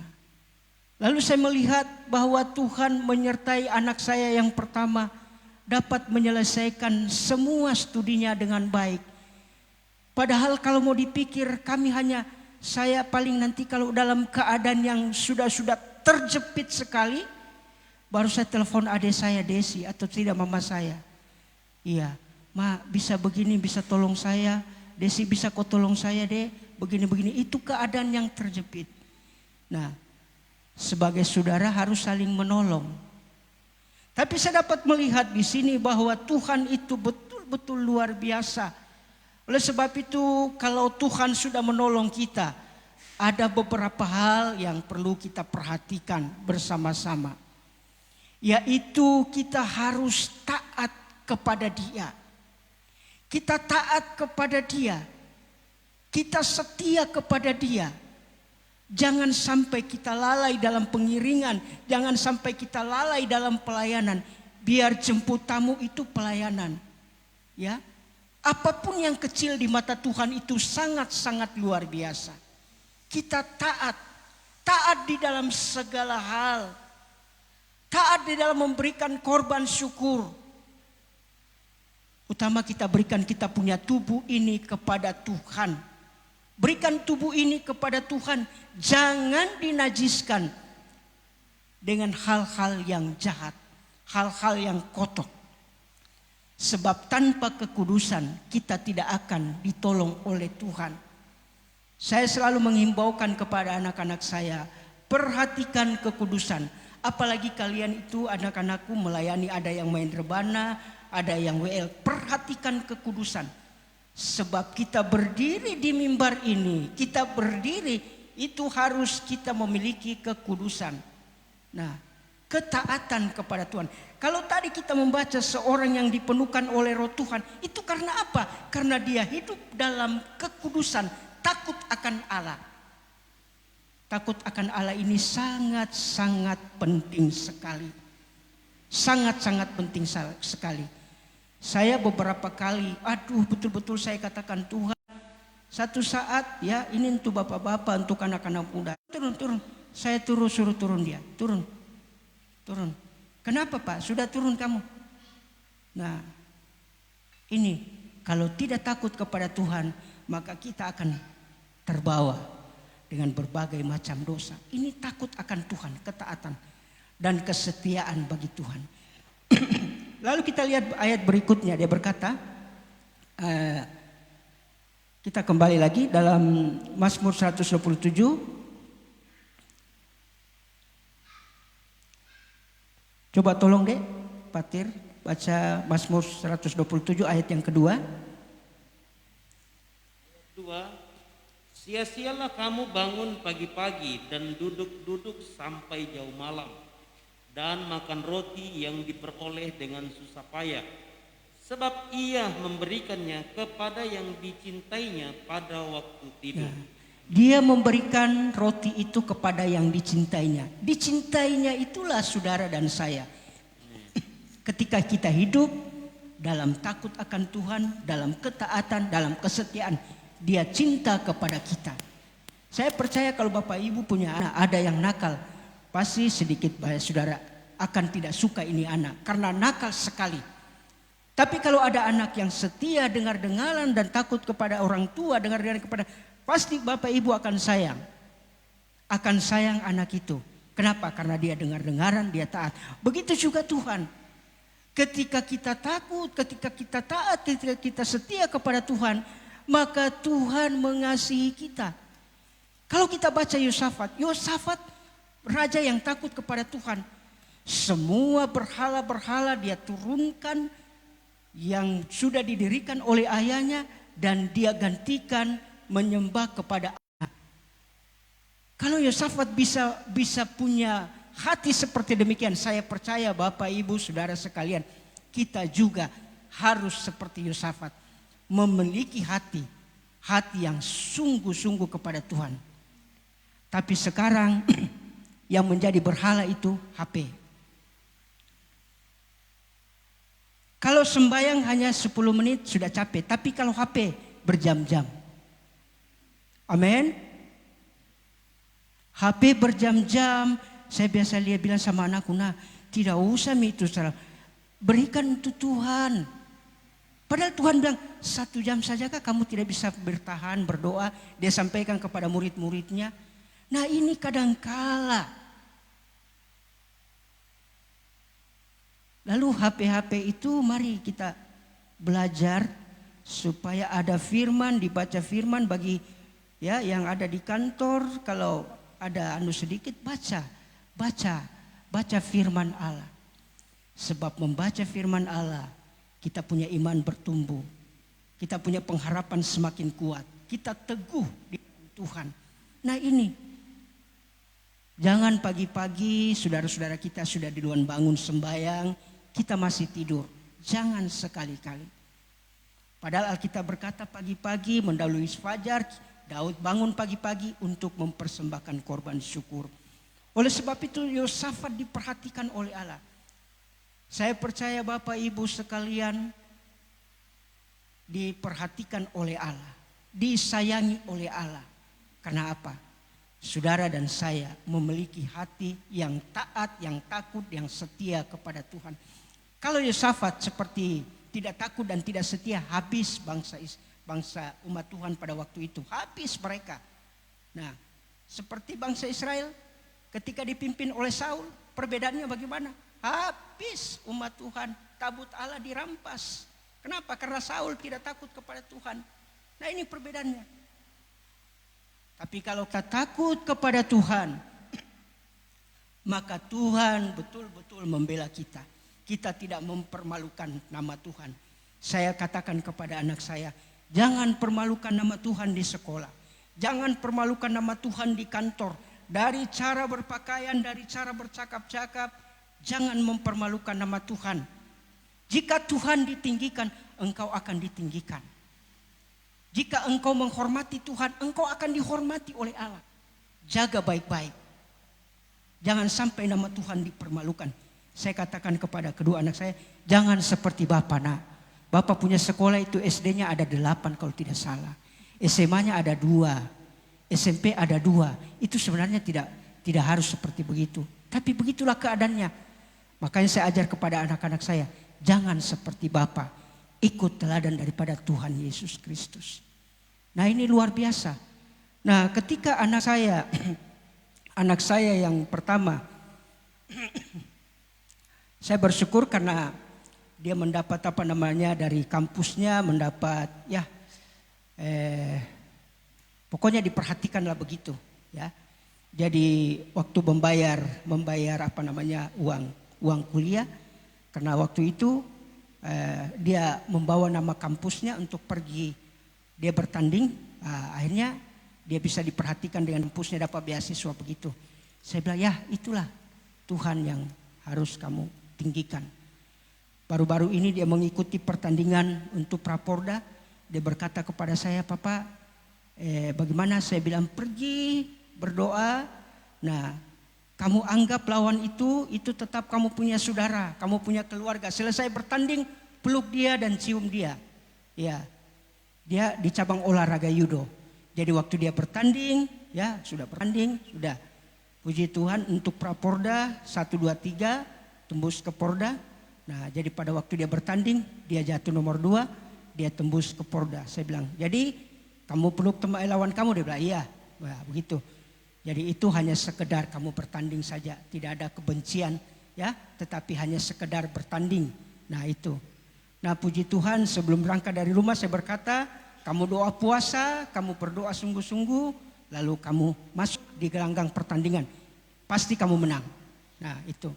lalu saya melihat bahwa Tuhan menyertai anak saya yang pertama dapat menyelesaikan semua studinya dengan baik. Padahal kalau mau dipikir kami hanya, saya paling nanti kalau dalam keadaan yang sudah terjepit sekali, baru saya telepon adik saya Desi atau tidak mama saya. Iya, Ma bisa begini, bisa tolong saya. Desi bisa kau tolong saya deh, begini-begini. Itu keadaan yang terjepit. Nah, sebagai saudara harus saling menolong. Tapi saya dapat melihat di sini bahwa Tuhan itu betul-betul luar biasa. Oleh sebab itu kalau Tuhan sudah menolong kita, ada beberapa hal yang perlu kita perhatikan bersama-sama. Yaitu kita harus taat kepada Dia. Kita taat kepada Dia. Kita setia kepada Dia. Jangan sampai kita lalai dalam pengiringan. Jangan sampai kita lalai dalam pelayanan. Biar jemput tamu itu pelayanan. Ya, apapun yang kecil di mata Tuhan itu sangat-sangat luar biasa. Kita taat di dalam segala hal. Taat di dalam memberikan korban syukur. Utama kita berikan kita punya tubuh ini kepada Tuhan. Berikan tubuh ini kepada Tuhan. Jangan dinajiskan dengan hal-hal yang jahat. Hal-hal yang kotor. Sebab tanpa kekudusan kita tidak akan ditolong oleh Tuhan. Saya selalu menghimbaukan kepada anak-anak saya, perhatikan kekudusan. Apalagi kalian itu anak-anakku melayani, ada yang main rebana, ada yang WL. Perhatikan kekudusan. Sebab kita berdiri di mimbar ini, kita berdiri itu harus kita memiliki kekudusan. Nah, ketaatan kepada Tuhan. Kalau tadi kita membaca seorang yang dipenuhkan oleh Roh Tuhan, itu karena apa? Karena dia hidup dalam kekudusan. Takut akan Allah. Takut akan Allah ini sangat-sangat penting sekali. Sangat-sangat penting sekali. Saya beberapa kali, betul-betul saya katakan Tuhan. Satu saat ya ini untuk bapak-bapak, untuk anak-anak muda. Turun. Saya suruh turun dia. Turun. Kenapa Pak? Sudah turun kamu. Nah ini kalau tidak takut kepada Tuhan, maka kita akan terbawa dengan berbagai macam dosa. Ini takut akan Tuhan, ketaatan dan kesetiaan bagi Tuhan. Lalu kita lihat ayat berikutnya, dia berkata, kita kembali lagi dalam Mazmur 127. Coba tolong deh Patir baca Mazmur 127 ayat yang kedua. Sia-sialah kamu bangun pagi-pagi dan duduk-duduk sampai jauh malam. dan makan roti yang diperoleh dengan susah payah, sebab ia memberikannya kepada yang dicintainya pada waktu tidur. Dia memberikan roti itu kepada yang dicintainya. Dicintainya itulah saudara dan saya. Ketika kita hidup dalam takut akan Tuhan, dalam ketaatan, dalam kesetiaan, Dia cinta kepada kita. Saya percaya kalau Bapak Ibu punya anak, ada yang nakal, pasti sedikit banyak saudara akan tidak suka ini anak karena nakal sekali. Tapi kalau ada anak yang setia, dengar-dengaran dan takut kepada orang tua, dengar-dengaran kepada, pasti Bapak Ibu akan sayang. Akan sayang anak itu. Kenapa? Karena dia dengar-dengaran, dia taat. Begitu juga Tuhan. Ketika kita takut, ketika kita taat, ketika kita setia kepada Tuhan, maka Tuhan mengasihi kita. Kalau kita baca Yosafat raja yang takut kepada Tuhan. Semua berhala-berhala dia turunkan yang sudah didirikan oleh ayahnya dan dia gantikan menyembah kepada Allah. Kalau Yosafat bisa punya hati seperti demikian, saya percaya Bapak Ibu Saudara sekalian, kita juga harus seperti Yosafat, memiliki hati yang sungguh-sungguh kepada Tuhan. Tapi sekarang yang menjadi berhala itu HP. Kalau sembahyang hanya 10 menit sudah capek, tapi kalau HP berjam-jam. Amin. HP berjam-jam. Saya biasa bilang sama anakku, nah tidak usah itu salah. Berikan untuk Tuhan. Padahal Tuhan bilang 1 jam saja kah kamu tidak bisa bertahan berdoa. Dia sampaikan kepada murid-muridnya. Nah ini kadangkala. Lalu HP-HP itu mari kita belajar supaya ada firman, dibaca firman bagi ya yang ada di kantor. Kalau ada sedikit baca firman Allah. Sebab membaca firman Allah kita punya iman bertumbuh. Kita punya pengharapan semakin kuat. Kita teguh di Tuhan. Nah ini, jangan pagi-pagi saudara-saudara kita sudah duluan bangun sembahyang, kita masih tidur. Jangan sekali-kali. Padahal Alkitab berkata pagi-pagi mendahului fajar, Daud bangun pagi-pagi untuk mempersembahkan korban syukur. Oleh sebab itu Yosafat diperhatikan oleh Allah. Saya percaya Bapak Ibu sekalian diperhatikan oleh Allah, disayangi oleh Allah. Karena apa? Saudara dan saya memiliki hati yang taat, yang takut, yang setia kepada Tuhan. Kalau Yosafat seperti tidak takut dan tidak setia, habis bangsa umat Tuhan pada waktu itu. Habis mereka. Nah, seperti bangsa Israel ketika dipimpin oleh Saul, perbedaannya bagaimana? Habis umat Tuhan, tabut Allah dirampas. Kenapa? Karena Saul tidak takut kepada Tuhan. Nah ini perbedaannya. Tapi kalau kita takut kepada Tuhan, maka Tuhan betul-betul membela kita. Kita tidak mempermalukan nama Tuhan. Saya katakan kepada anak saya, jangan permalukan nama Tuhan di sekolah. Jangan permalukan nama Tuhan di kantor. Dari cara berpakaian, dari cara bercakap-cakap, jangan mempermalukan nama Tuhan. Jika Tuhan ditinggikan, engkau akan ditinggikan. Jika engkau menghormati Tuhan, engkau akan dihormati oleh Allah. Jaga baik-baik. Jangan sampai nama Tuhan dipermalukan. Saya katakan kepada kedua anak saya, jangan seperti Bapak nak. Bapak punya sekolah itu SD-nya ada 8 kalau tidak salah. SMA-nya ada 2. SMP ada 2. Itu sebenarnya tidak harus seperti begitu. Tapi begitulah keadaannya. Makanya saya ajar kepada anak-anak saya, jangan seperti Bapak. Ikut teladan daripada Tuhan Yesus Kristus. Nah ini luar biasa. Nah ketika anak saya yang pertama, saya bersyukur karena dia mendapat dari kampusnya mendapat pokoknya diperhatikanlah begitu ya. Jadi waktu membayar uang kuliah, karena waktu itu dia membawa nama kampusnya untuk pergi dia bertanding, akhirnya dia bisa diperhatikan dengan kampusnya dapat beasiswa begitu. Saya bilang ya itulah Tuhan yang harus kamu tinggikan. Baru-baru ini dia mengikuti pertandingan untuk Praporda. Dia berkata kepada saya, Papa, bagaimana? Saya bilang, pergi berdoa. Nah, kamu anggap lawan itu tetap kamu punya saudara, kamu punya keluarga. Selesai bertanding, peluk dia dan cium dia. Ya, dia di cabang olahraga judo. Jadi waktu dia bertanding, ya sudah bertanding, sudah. Puji Tuhan untuk Praporda 1, 2, 3 tembus ke Porda. Nah, jadi pada waktu dia bertanding, dia jatuh nomor 2, dia tembus ke Porda. Saya bilang, jadi kamu peluk lawan kamu? Dia bilang, iya. Nah, begitu. Jadi itu hanya sekedar kamu bertanding saja, tidak ada kebencian, ya, tetapi hanya sekedar bertanding. Nah itu. Nah puji Tuhan, sebelum berangkat dari rumah saya berkata, kamu doa puasa, kamu berdoa sungguh-sungguh, lalu kamu masuk di gelanggang pertandingan, pasti kamu menang. Nah itu.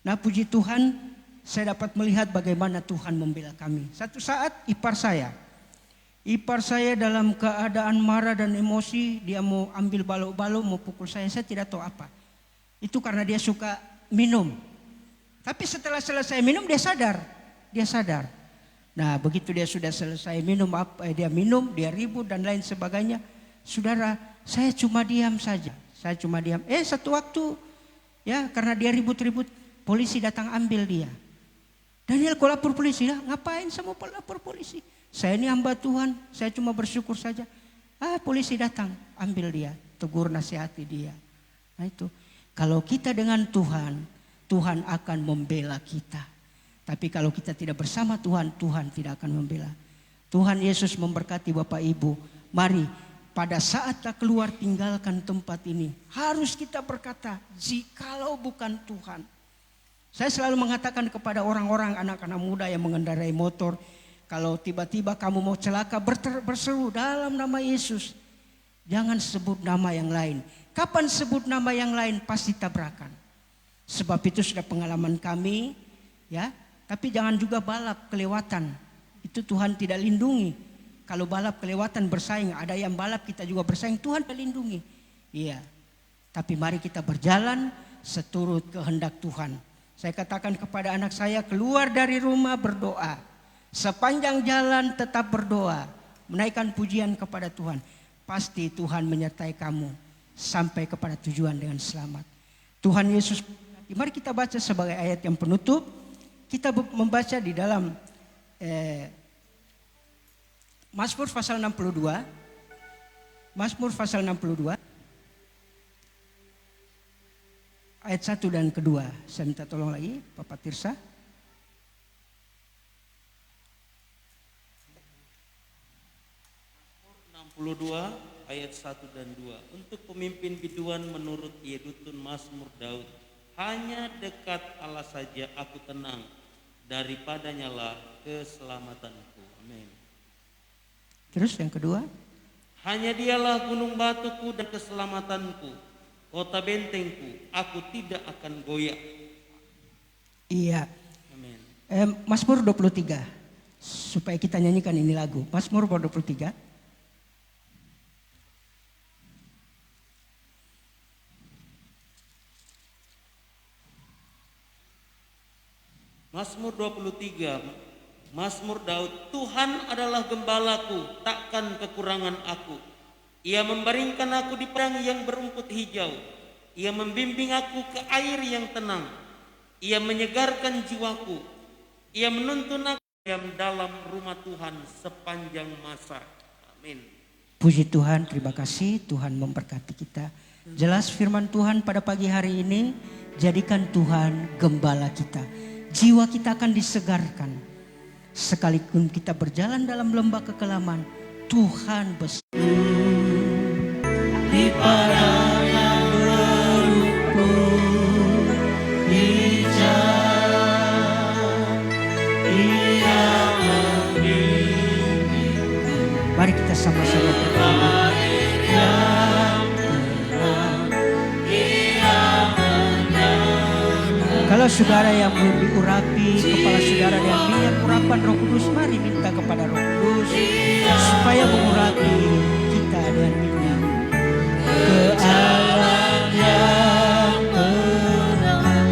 Nah puji Tuhan, saya dapat melihat bagaimana Tuhan membela kami. Satu saat ipar saya dalam keadaan marah dan emosi, dia mau ambil balok-balok, mau pukul saya tidak tahu apa. Itu karena dia suka minum. Tapi setelah selesai minum dia sadar. Nah begitu dia sudah selesai minum, dia ribut dan lain sebagainya. Saudara, saya cuma diam saja. Satu waktu, ya karena dia ribut-ribut, polisi datang ambil dia. Daniel, kau lapor polisi? Ya, ngapain saya mau lapor polisi? Saya ini hamba Tuhan, saya cuma bersyukur saja. Polisi datang, ambil dia, tegur nasihati dia. Nah itu, kalau kita dengan Tuhan, Tuhan akan membela kita. Tapi kalau kita tidak bersama Tuhan, Tuhan tidak akan membela. Tuhan Yesus memberkati Bapak Ibu. Mari pada saat kita keluar tinggalkan tempat ini, harus kita berkata, jikalau bukan Tuhan. Saya selalu mengatakan kepada orang-orang, anak-anak muda yang mengendarai motor, kalau tiba-tiba kamu mau celaka, berseru dalam nama Yesus. Jangan sebut nama yang lain. Kapan sebut nama yang lain pasti tabrakan. Sebab itu sudah pengalaman kami, ya. Tapi jangan juga balap kelewatan. Itu Tuhan tidak lindungi. Kalau balap kelewatan bersaing, ada yang balap kita juga bersaing, Tuhan melindungi. Iya. Tapi mari kita berjalan seturut kehendak Tuhan. Saya katakan kepada anak saya, keluar dari rumah berdoa. Sepanjang jalan tetap berdoa. Menaikkan pujian kepada Tuhan. Pasti Tuhan menyertai kamu sampai kepada tujuan dengan selamat. Tuhan Yesus, mari kita baca sebagai ayat yang penutup. Kita membaca di dalam Mazmur pasal 62. Mazmur pasal 62. Ayat 1 dan kedua. Saya minta tolong lagi Bapak Tirsa. Mazmur 62 ayat 1 dan 2. Untuk pemimpin biduan menurut Yedutun Mazmur Daud. Hanya dekat Allah saja aku tenang, daripadanya lah keselamatanku. Amin. Terus yang kedua. Hanya dialah gunung batuku dan keselamatanku, kota bentengku, aku tidak akan goyah. Iya. Amin. Mazmur 23. Supaya kita nyanyikan ini lagu. Mazmur 23. Mazmur 23, Mazmur Daud, Tuhan adalah gembalaku, takkan kekurangan aku. Ia membaringkan aku di padang yang berumput hijau. Ia membimbing aku ke air yang tenang. Ia menyegarkan jiwaku. Ia menuntun aku dalam rumah Tuhan sepanjang masa. Amin. Puji Tuhan, terima kasih Tuhan memberkati kita. Jelas firman Tuhan pada pagi hari ini, jadikan Tuhan gembala kita. Jiwa kita akan disegarkan. Sekalipun kita berjalan dalam lembah kekelaman, Tuhan bersama. Di padang yang berumput hijau, Ia membimbingku. Mari kita sama-sama berdoa. Kalau saudara yang belum diurapi, kepala saudara yang minyak urapan Roh Kudus, mari minta kepada Roh Kudus supaya mengurapi kita dengan minyak. Ke alam yang tenang,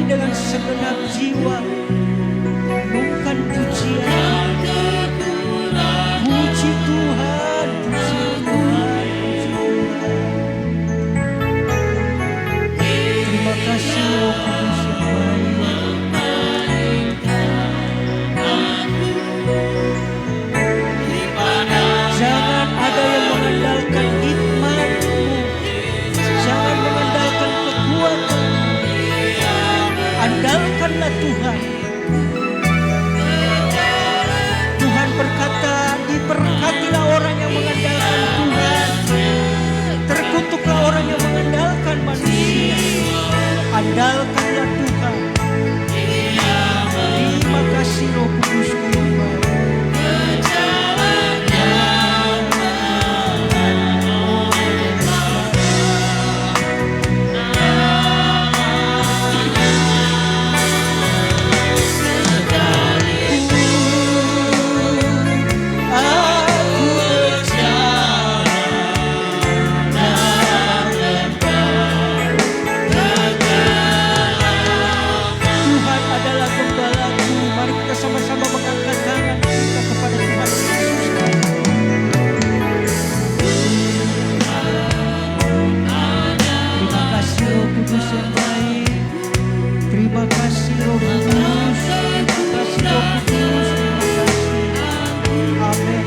dengan segenap jiwa. Renungkan pujian. Puji Tuhan, puji Tuhan, puji Tuhan. Terima kasih Roh Kudus yang baik. Jangan ada yang mengandalkan hikmatmu, jangan mengandalkan kekuatanmu. Andalkanlah Tuhan. Tuhan berkata, diberkatilah orang yang mengandalkan Tuhan. Terkutuklah orang yang mengandalkan manusia. Andalkanlah Tuhan. Terima kasih Roh Kudus yang baik. Sama-sama mengangkat tangan kita kepada Tuhan Yesus. Terima kasih Roh Kudus yang baik. Terima kasih Roh Kudus. Terima kasih Roh Kudus. Terima kasih. Amin.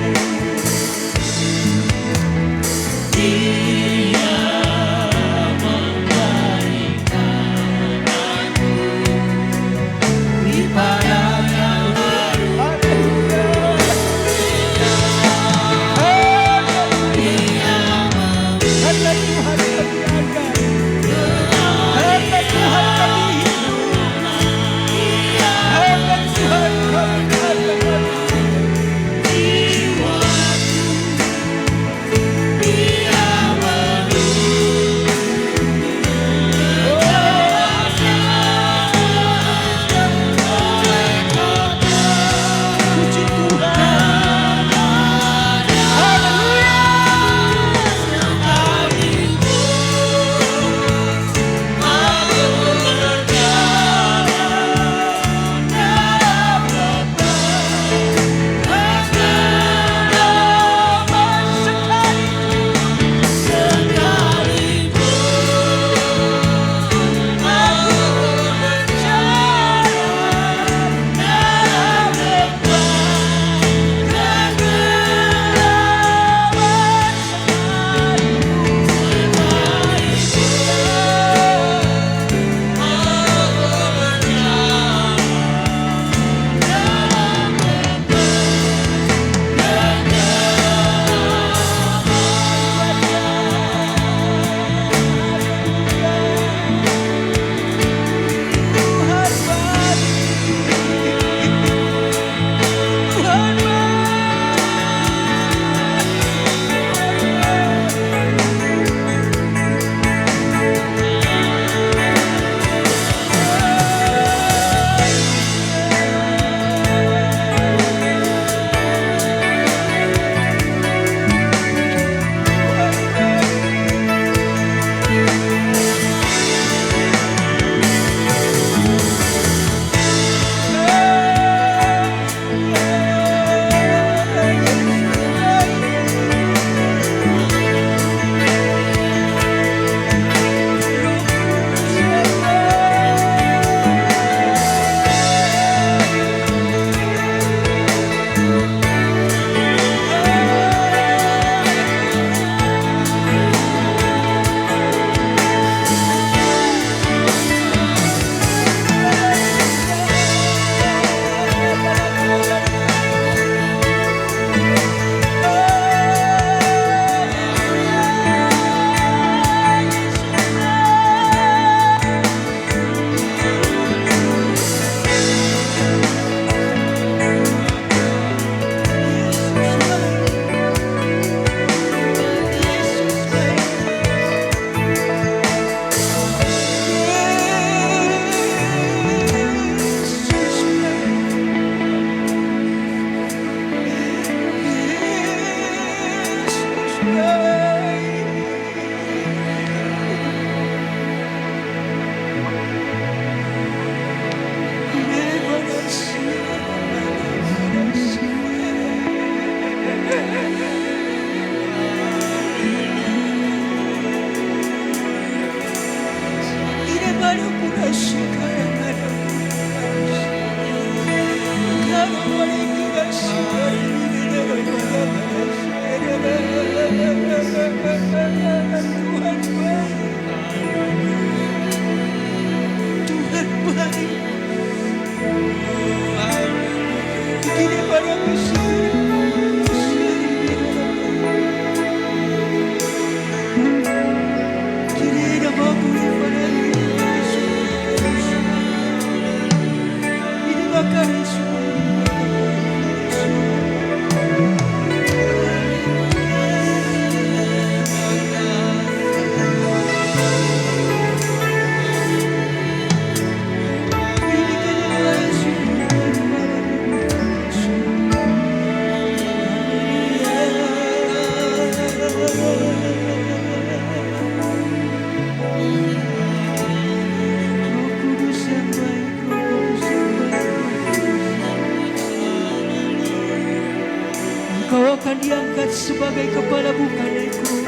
sebagai kepala bukan ekor.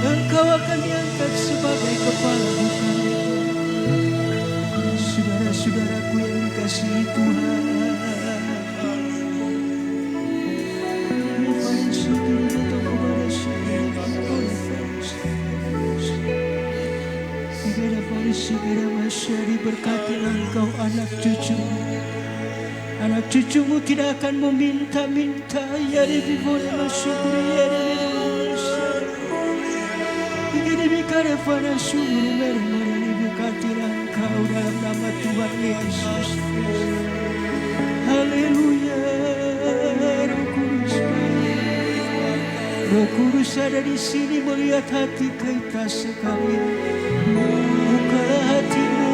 Engkau akan diangkat sebagai kepala bukan ekor. Saudara-saudaraku yang dikasihi Tuhan, diberkatilah engkau anak cucu. Anak cucumu tidak akan meminta-minta. Ya lebih boleh masuk ya diberkatilah engkau dalam nama Tuhan Yesus. Haleluya. Roh Kudus ada di sini melihat hati kita sekalian. Bukalah hatimu,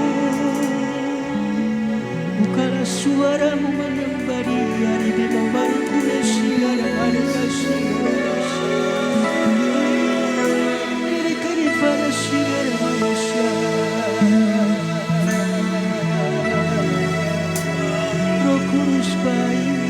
bukalah suaramu menyembah Dia di bawah kursi ada kasih. Ini kepada segala manusia. Roh Kudus baik.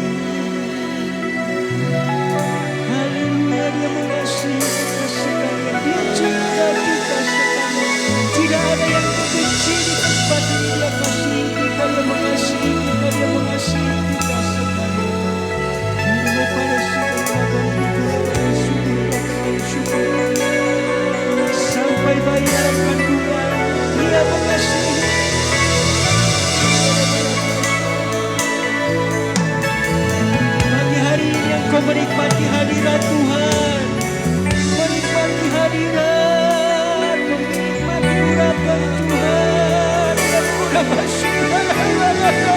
Haleluya, Dia mengasihi kita sekalian. Dia cinta kita sekalian. Tidak ada yang membenci di tempat ini. Dia kasih kita, Dia mengasihi kita, Dia mengasihi kita sekalian. Daripada segala syukur sampai bayaran kandungan, Dia mengasihi. Pagi hari ini engkau menikmati hadirat Tuhan, menikmati hadirat, menikmati urapan Tuhan. Yang masih Tuhan baik, Tuhan baik.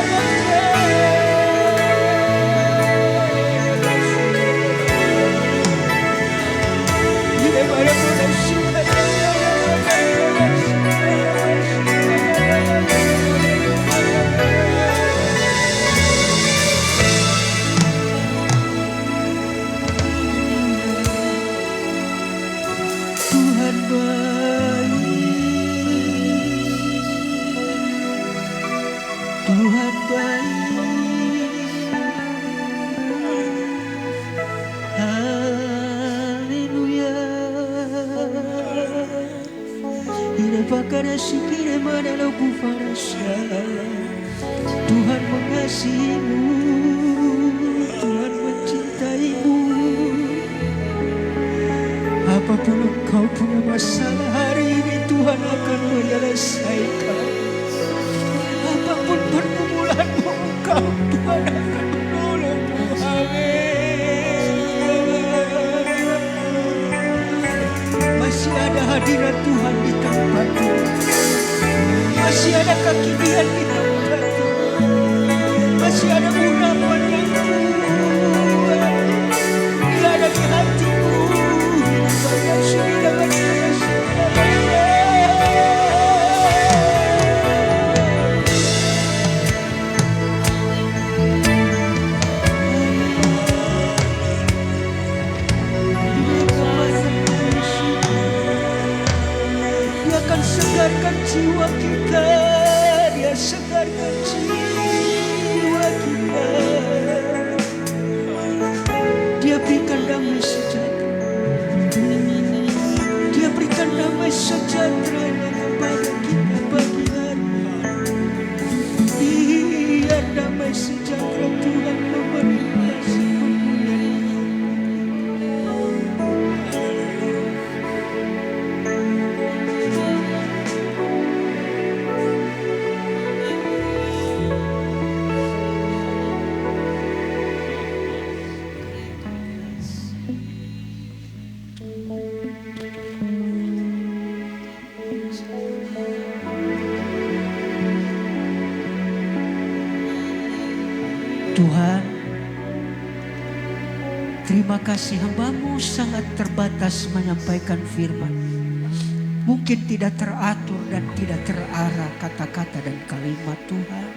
Haleluya. Bakara sikire mana lagu farasya. Tuhan mengasihimu, Tuhan mencintaimu. Apapun engkau punya masalah hari ini, Tuhan akan menyelesaikan. Apapun pergumulanmu engkau, Tuhan akan menolongmu. Amin. Masih ada hadirat Tuhan di tempat ini. Masih ada kaki Dia di tempat ini. Masih ada urapan yang kuat. Dia ada di hatimu. Banyak sudah banyak. Segarkan jiwa kita, Dia segarkan jiwa kita. Dia berikan damai sejahtera. Dia berikan damai sejahtera kepada kita pagi hari. Biar damai sejahtera Tuhan memelihara. Tuhan, terima kasih hamba-Mu sangat terbatas menyampaikan firman. Mungkin tidak teratur dan tidak terarah kata-kata dan kalimat Tuhan.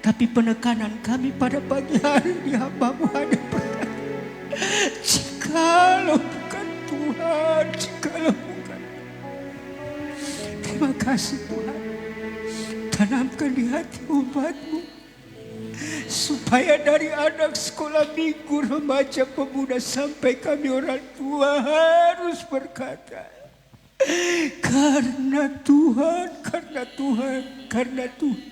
Tapi penekanan kami pada pagi hari ini hamba-Mu hanya berkata, jikalau bukan Tuhan, jikalau bukan. Terima kasih Tuhan, tanamkan di hati umat-Mu supaya dari anak sekolah minggu, remaja, pemuda sampai kami orang tua harus berkata, karena Tuhan, karena Tuhan, karena Tuhan.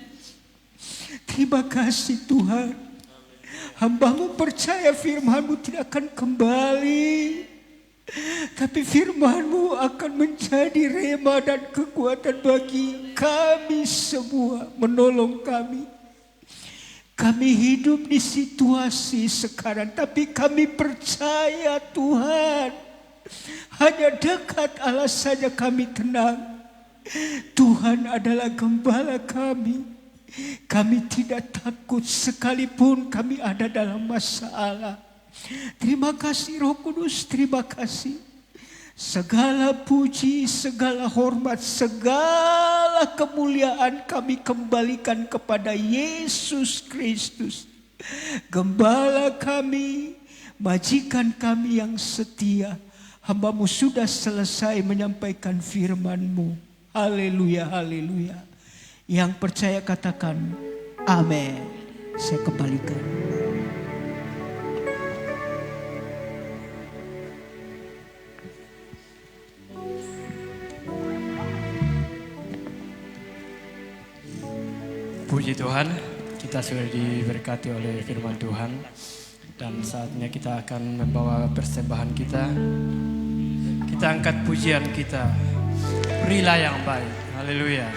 Terima kasih Tuhan. Hamba-Mu percaya firman-Mu tidak akan kembali, tapi firman-Mu akan menjadi rema dan kekuatan bagi kami semua, menolong kami. Kami hidup di situasi sekarang, tapi kami percaya Tuhan, hanya dekat Allah saja kami tenang. Tuhan adalah gembala kami. Kami tidak takut sekalipun kami ada dalam masalah. Terima kasih Roh Kudus, terima kasih. Segala puji, segala hormat, segala kemuliaan kami kembalikan kepada Yesus Kristus, Gembala kami, majikan kami yang setia. Hamba-Mu sudah selesai menyampaikan firman-Mu. Haleluya, haleluya. Yang percaya katakan amin. Saya kembalikan. Puji Tuhan, kita sudah diberkati oleh firman Tuhan. Dan saatnya kita akan membawa persembahan kita. Kita angkat pujian kita. Berilah yang baik. Haleluya.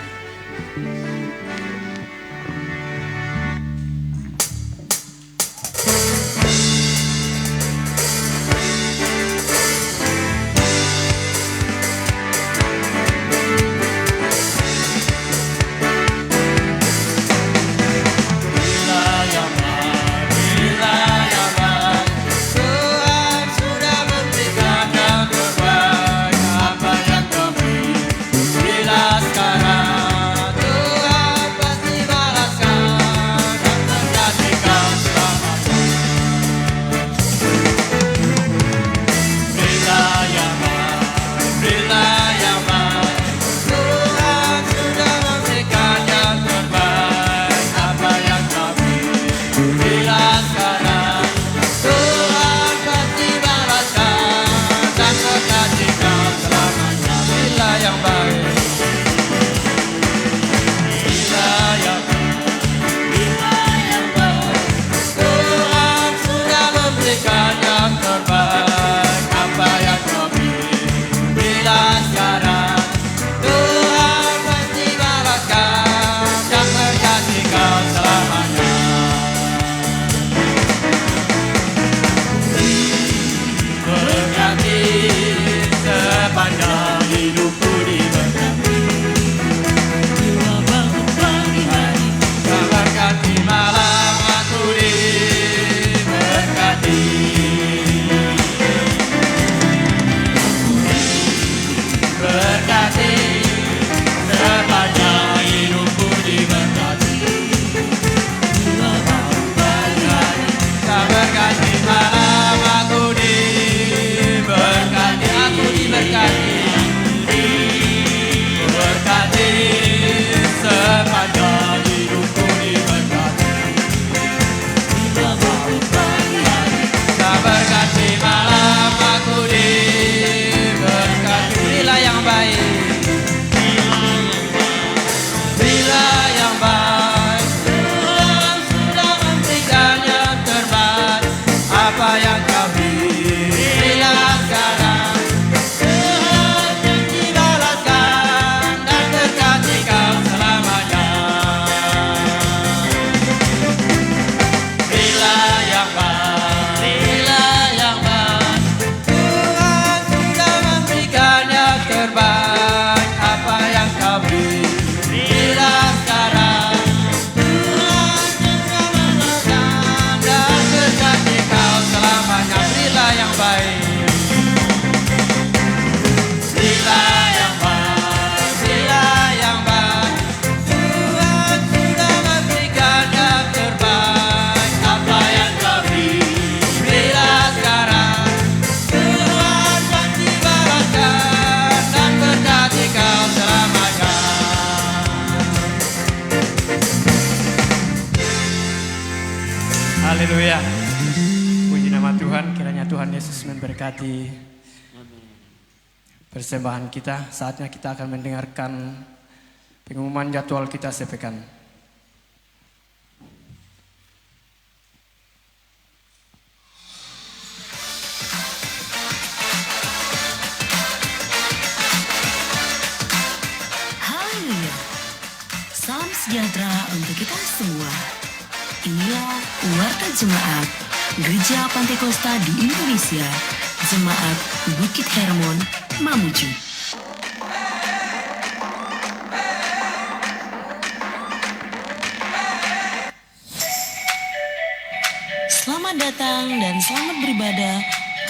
Tuhan Yesus memberkati persembahan kita. Saatnya kita akan mendengarkan pengumuman jadwal kita sepekan. Haleluya. Salam sejahtera untuk kita semua. Inilah Warta Jemaat Gereja Pantekosta di Indonesia, Jemaat Bukit Hermon, Mamuju. Selamat datang dan selamat beribadah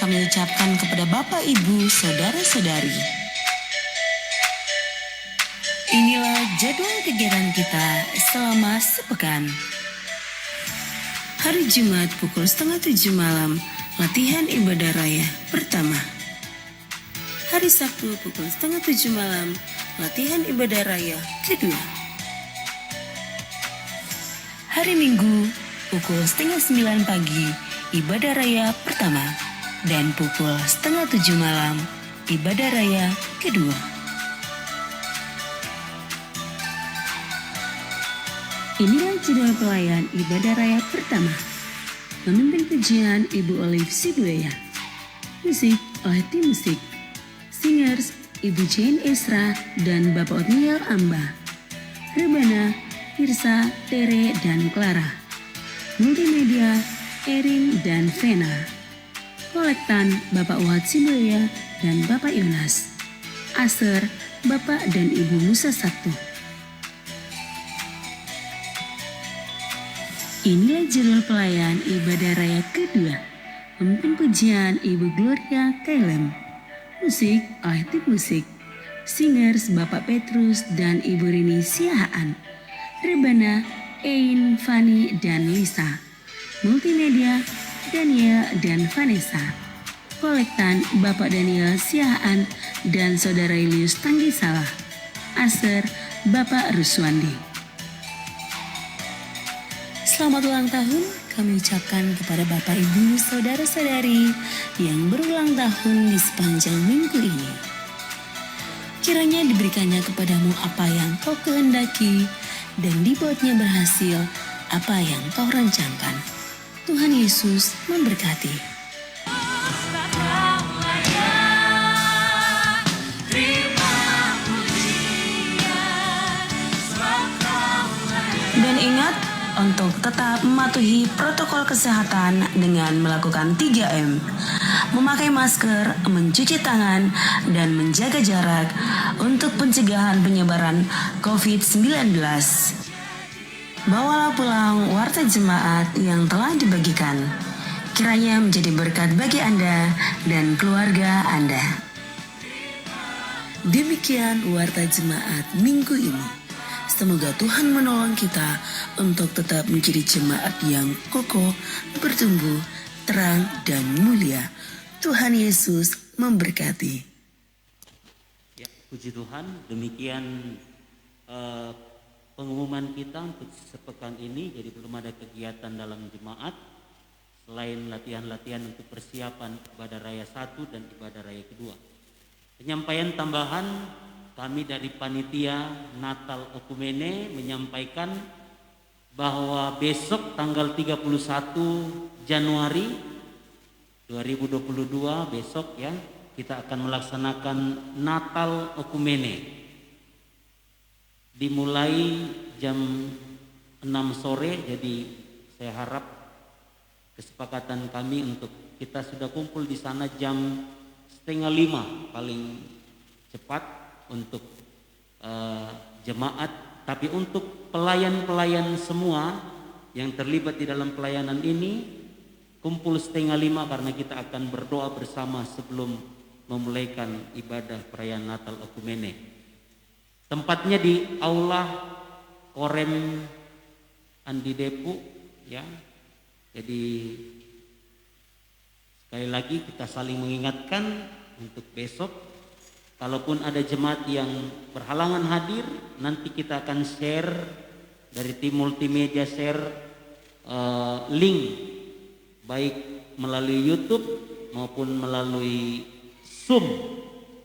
kami ucapkan kepada Bapak, Ibu, Saudara-saudari. Inilah jadwal kegiatan kita selama sepekan. Hari Jumat pukul 6:30 malam, latihan ibadah raya pertama. Hari Sabtu pukul 6:30 malam, latihan ibadah raya kedua. Hari Minggu pukul 6:30 pagi, ibadah raya pertama. Dan pukul 6:30 malam, ibadah raya kedua. Inilah jadwal pelayan ibadah raya pertama. Memimpin pujian Ibu Olive Sibuaya. Musik oleh tim musik. Singers Ibu Jane Esra dan Bapak Otniel Amba. Rebana, Tirsa, Tere, dan Clara. Multimedia Erin dan Vena. Kolektan Bapak Uhat Sibuaya dan Bapak Yonas. Aser Bapak dan Ibu Musa Sabtu. Inilah jadwal pelayan ibadah raya kedua. Memimpin pujian Ibu Gloria Kailem. Musik oleh tim musik. Singers Bapak Petrus dan Ibu Rini Siahaan. Rebana, Ein, Fani, dan Lisa. Multimedia Daniel dan Vanessa. Kolektan Bapak Daniel Siahaan dan Saudara Ilius Tanggisalah. Aser Bapak Ruswandi. Selamat ulang tahun kami ucapkan kepada Bapak, Ibu, Saudara-saudari yang berulang tahun di sepanjang minggu ini. Kiranya diberikannya kepadamu apa yang kau kehendaki dan dibuatnya berhasil apa yang kau rancangkan. Tuhan Yesus memberkati. Dan ingat untuk tetap mematuhi protokol kesehatan dengan melakukan 3M. Memakai masker, mencuci tangan, dan menjaga jarak untuk pencegahan penyebaran COVID-19. Bawalah pulang warta jemaat yang telah dibagikan. Kiranya menjadi berkat bagi Anda dan keluarga Anda. Demikian warta jemaat minggu ini. Semoga Tuhan menolong kita untuk tetap menjadi jemaat yang kokoh, bertumbuh, terang, dan mulia. Tuhan Yesus memberkati. Ya, puji Tuhan, demikian pengumuman kita untuk sepekan ini. Jadi belum ada kegiatan dalam jemaat selain latihan-latihan untuk persiapan ibadah raya 1 dan ibadah raya kedua. Penyampaian tambahan, kami dari Panitia Natal Okumene menyampaikan bahwa besok tanggal 31 Januari 2022 besok ya, kita akan melaksanakan Natal Okumene. Dimulai jam 6 sore, jadi saya harap kesepakatan kami untuk kita sudah kumpul di sana jam 4:30 paling cepat untuk jemaat, tapi untuk pelayan-pelayan semua yang terlibat di dalam pelayanan ini kumpul 4:30 karena kita akan berdoa bersama sebelum memulaikan ibadah perayaan Natal Okumene. Tempatnya di Aula Korem Andi Depu ya. Jadi sekali lagi kita saling mengingatkan untuk besok. Kalaupun ada jemaat yang berhalangan hadir, nanti kita akan share dari tim multimedia, share link baik melalui YouTube maupun melalui Zoom.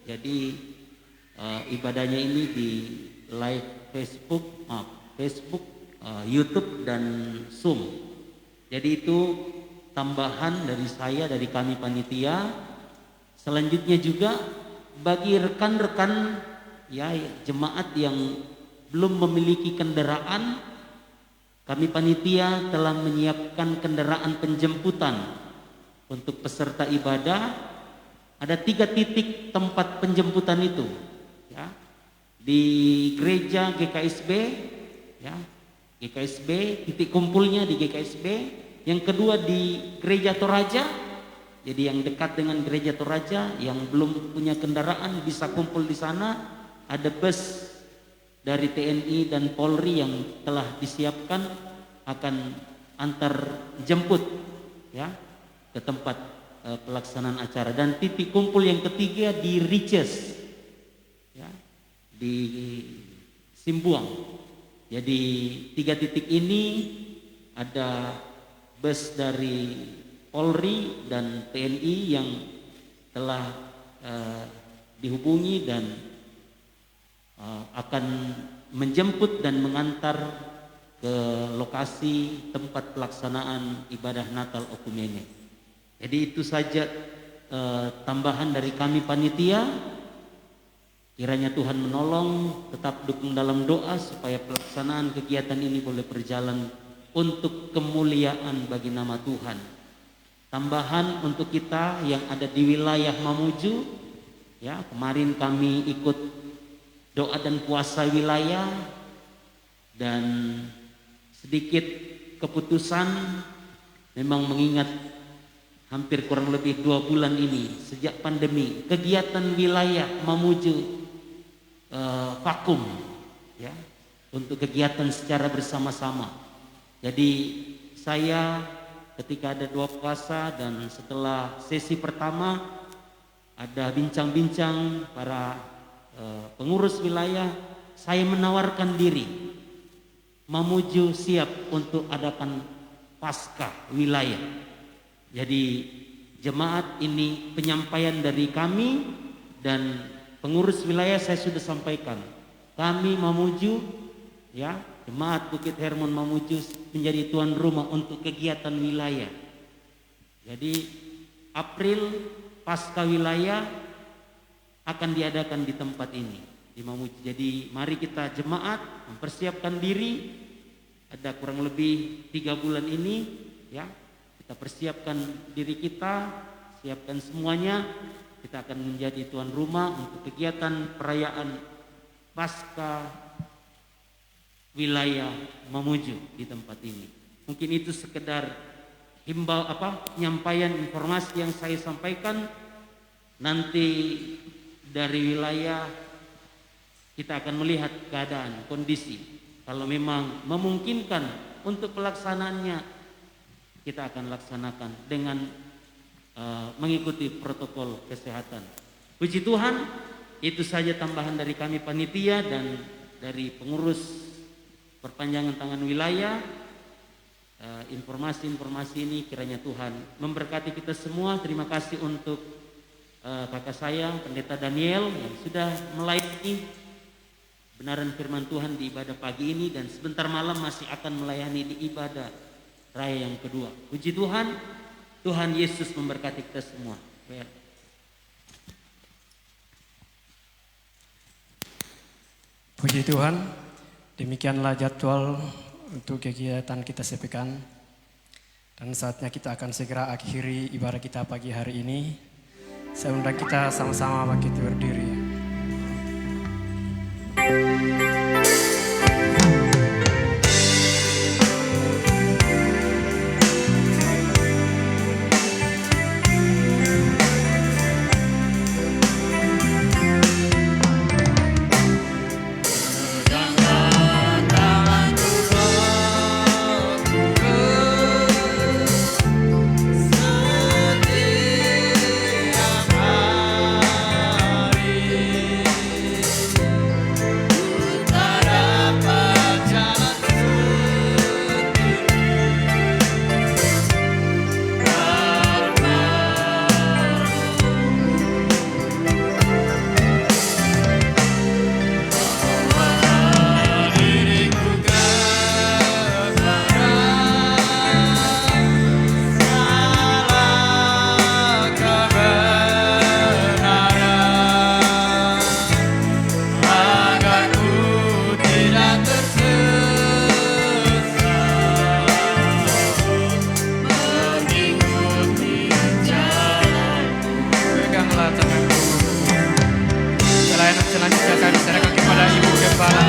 Jadi ibadahnya ini di live Facebook, YouTube dan Zoom. Jadi itu tambahan dari saya, dari kami panitia. Selanjutnya juga bagi rekan-rekan ya jemaat yang belum memiliki kendaraan, kami panitia telah menyiapkan kendaraan penjemputan untuk peserta ibadah. Ada 3 titik tempat penjemputan itu ya. Di gereja GKSB ya, GKSB titik kumpulnya di GKSB. Yang kedua di gereja Toraja. Jadi yang dekat dengan gereja Toraja, yang belum punya kendaraan bisa kumpul di sana. Ada bus dari TNI dan Polri yang telah disiapkan akan antar jemput ya ke tempat pelaksanaan acara. Dan titik kumpul yang ketiga di Riches ya, di Simbuang. Jadi 3 titik ini ada bus dari Polri dan TNI yang telah dihubungi dan akan menjemput dan mengantar ke lokasi tempat pelaksanaan ibadah Natal Okumene. Jadi itu saja tambahan dari kami panitia. Kiranya Tuhan menolong, tetap dukung dalam doa supaya pelaksanaan kegiatan ini boleh berjalan untuk kemuliaan bagi nama Tuhan. Tambahan untuk kita yang ada di wilayah Mamuju, ya kemarin kami ikut doa dan puasa wilayah dan sedikit keputusan memang mengingat hampir kurang lebih 2 bulan ini sejak pandemi kegiatan wilayah Mamuju vakum ya untuk kegiatan secara bersama-sama. Jadi saya ketika ada 2 puasa dan setelah sesi pertama ada bincang-bincang para pengurus wilayah, saya menawarkan diri Mamuju siap untuk adakan pasca wilayah. Jadi jemaat ini penyampaian dari kami dan pengurus wilayah saya sudah sampaikan. Kami Mamuju ya, jemaat Bukit Hermon Mamuju menjadi tuan rumah untuk kegiatan wilayah. Jadi April pasca wilayah akan diadakan di tempat ini di Mamuju. Jadi mari kita jemaat mempersiapkan diri. Ada kurang lebih 3 bulan ini ya. Kita persiapkan diri kita, siapkan semuanya. Kita akan menjadi tuan rumah untuk kegiatan perayaan pasca wilayah Mamuju di tempat ini. Mungkin itu sekedar penyampaian informasi yang saya sampaikan. Nanti dari wilayah kita akan melihat keadaan, kondisi. Kalau memang memungkinkan untuk pelaksanaannya, kita akan laksanakan dengan mengikuti protokol kesehatan. Puji Tuhan, itu saja tambahan dari kami panitia dan dari pengurus perpanjangan tangan wilayah. Informasi-informasi ini kiranya Tuhan memberkati kita semua. Terima kasih untuk kakak saya Pendeta Daniel yang sudah melayani benaran firman Tuhan di ibadah pagi ini, dan sebentar malam masih akan melayani di ibadah raya yang kedua. Puji Tuhan, Tuhan Yesus memberkati kita semua. Puji Tuhan, demikianlah jadwal untuk kegiatan kita sepekan. Dan saatnya kita akan segera akhiri ibadah kita pagi hari ini. Saya undang kita sama-sama bangkit berdiri. Hari selanjutnya kami serahkan kepada Ibu Gembala.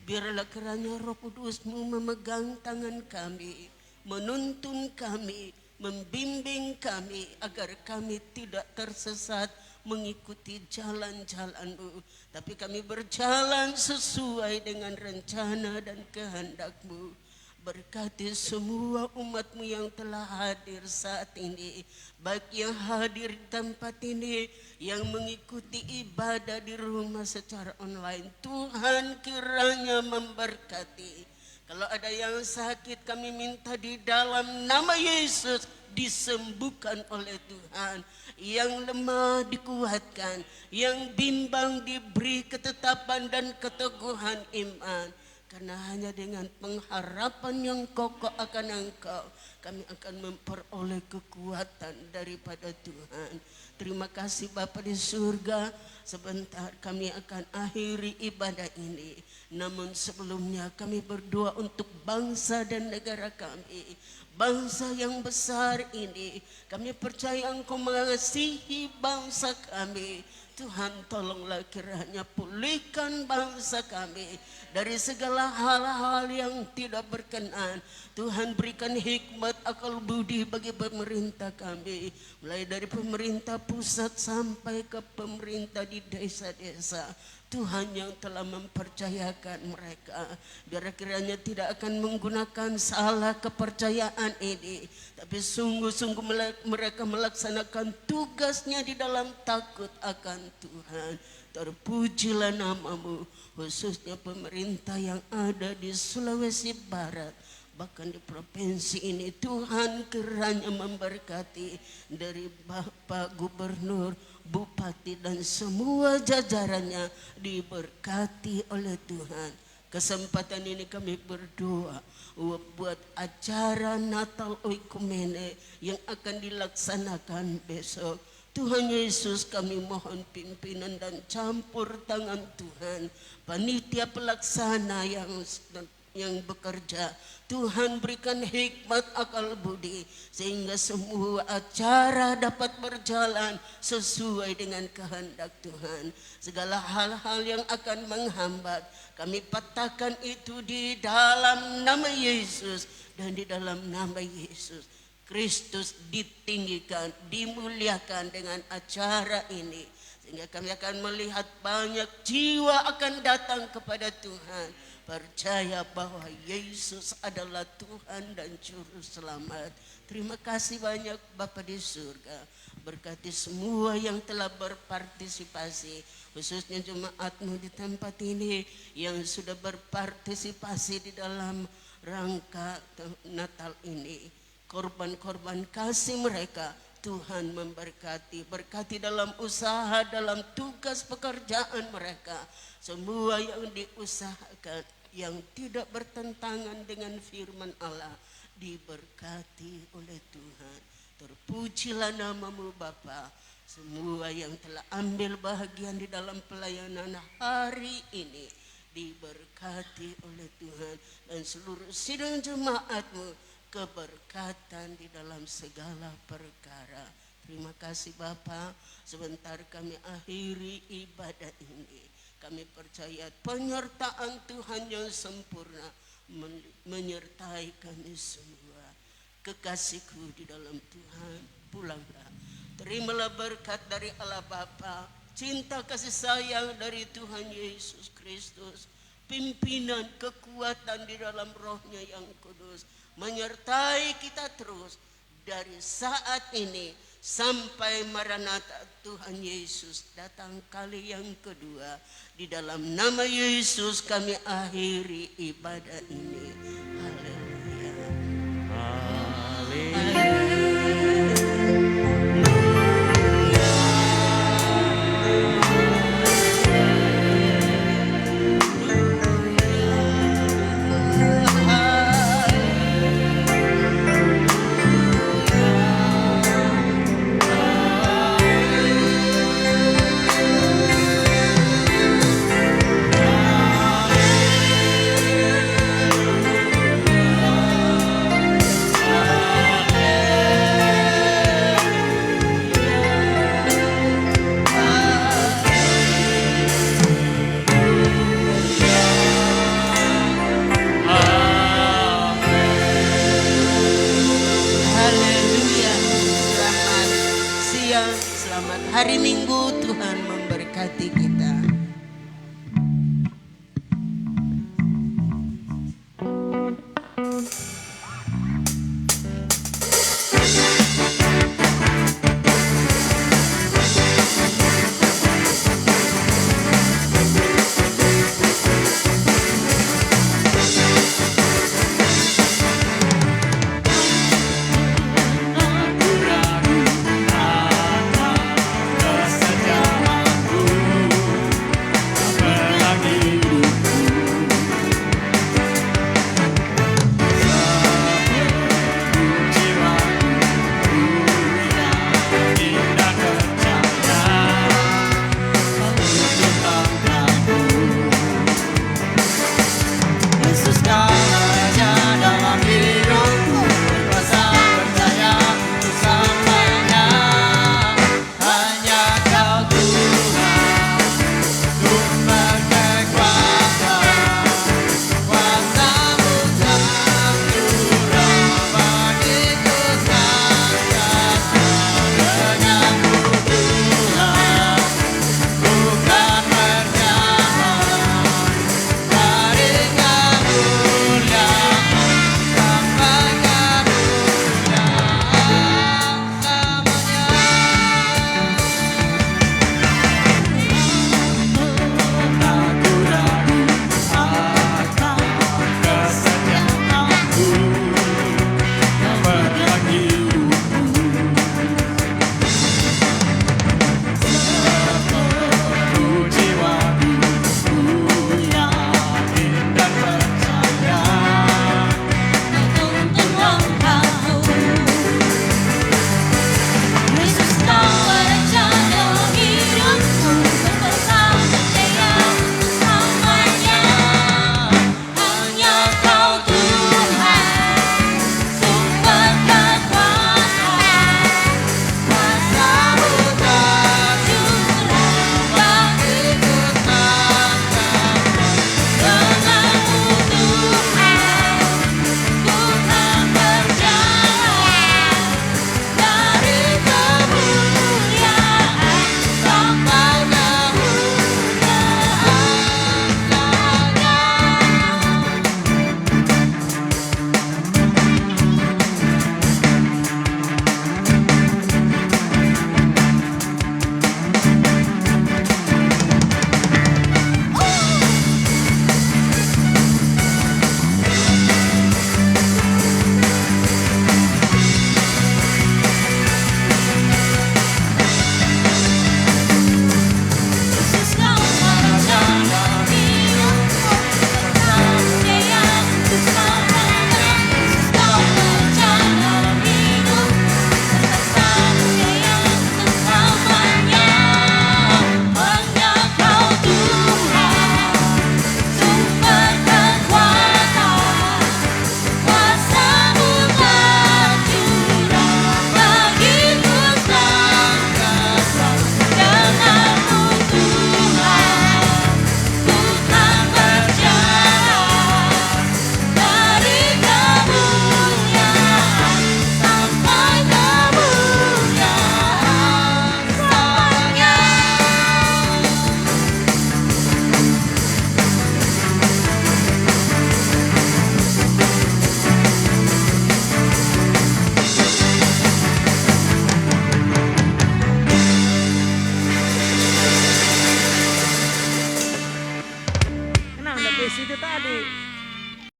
Biarlah kiranya Roh Kudus-Mu memegang tangan kami, menuntun kami, membimbing kami agar kami tidak tersesat mengikuti jalan-jalan-Mu, tapi kami berjalan sesuai dengan rencana dan kehendak-Mu. Berkati semua umat-Mu yang telah hadir saat ini, baik yang hadir di tempat ini, yang mengikuti ibadah di rumah secara online. Tuhan kiranya memberkati. Kalau ada yang sakit, kami minta di dalam nama Yesus disembuhkan oleh Tuhan. Yang lemah dikuatkan, yang bimbang diberi ketetapan dan keteguhan iman. Karena hanya dengan pengharapan yang kokoh akan Engkau, kami akan memperoleh kekuatan daripada Tuhan. Terima kasih Bapa di surga. Sebentar kami akan akhiri ibadah ini. Namun sebelumnya kami berdoa untuk bangsa dan negara kami. Bangsa yang besar ini, kami percaya Engkau mengasihi bangsa kami. Tuhan tolonglah kiranya pulihkan bangsa kami dari segala hal-hal yang tidak berkenan. Tuhan berikan hikmat akal budi bagi pemerintah kami, mulai dari pemerintah pusat sampai ke pemerintah di desa-desa. Tuhan yang telah mempercayakan mereka, biar kiranya tidak akan menggunakan salah kepercayaan ini, tapi sungguh-sungguh mereka melaksanakan tugasnya di dalam takut akan Tuhan. Terpujilah nama-Mu, khususnya pemerintah yang ada di Sulawesi Barat, bahkan di provinsi ini. Tuhan kiranya memberkati dari Bapak Gubernur, Bupati dan semua jajarannya diberkati oleh Tuhan. Kesempatan ini kami berdoa buat acara Natal Oikumene yang akan dilaksanakan besok. Tuhan Yesus, kami mohon pimpinan dan campur tangan Tuhan, panitia pelaksana yang bekerja. Tuhan berikan hikmat akal budi sehingga semua acara dapat berjalan sesuai dengan kehendak Tuhan. Segala hal-hal yang akan menghambat, kami patahkan itu di dalam nama Yesus, dan di dalam nama Yesus Kristus ditinggikan, dimuliakan dengan acara ini, sehingga kami akan melihat banyak jiwa akan datang kepada Tuhan. Percaya bahwa Yesus adalah Tuhan dan Juru Selamat. Terima kasih banyak Bapa di surga. Berkati semua yang telah berpartisipasi, khususnya jemaat-Mu di tempat ini yang sudah berpartisipasi di dalam rangka Natal ini. Korban-korban kasih mereka, Tuhan memberkati. Berkati dalam usaha, dalam tugas pekerjaan mereka. Semua yang diusahakan yang tidak bertentangan dengan firman Allah diberkati oleh Tuhan. Terpujilah nama-Mu Bapa. Semua yang telah ambil bahagian di dalam pelayanan hari ini diberkati oleh Tuhan, dan seluruh sidang jemaatmu keberkatan di dalam segala perkara. Terima kasih Bapa. Sebentar kami akhiri ibadah ini. Kami percaya penyertaan Tuhan yang sempurna menyertai kami semua. Kekasihku di dalam Tuhan, pulanglah. Terimalah berkat dari Allah Bapa, cinta kasih sayang dari Tuhan Yesus Kristus, pimpinan kekuatan di dalam Roh-Nya yang kudus menyertai kita terus dari saat ini sampai Maranatha Tuhan Yesus datang kali yang kedua. Di dalam nama Yesus kami akhiri ibadah ini. Haleluya. Selamat hari Minggu, Tuhan memberkati kita.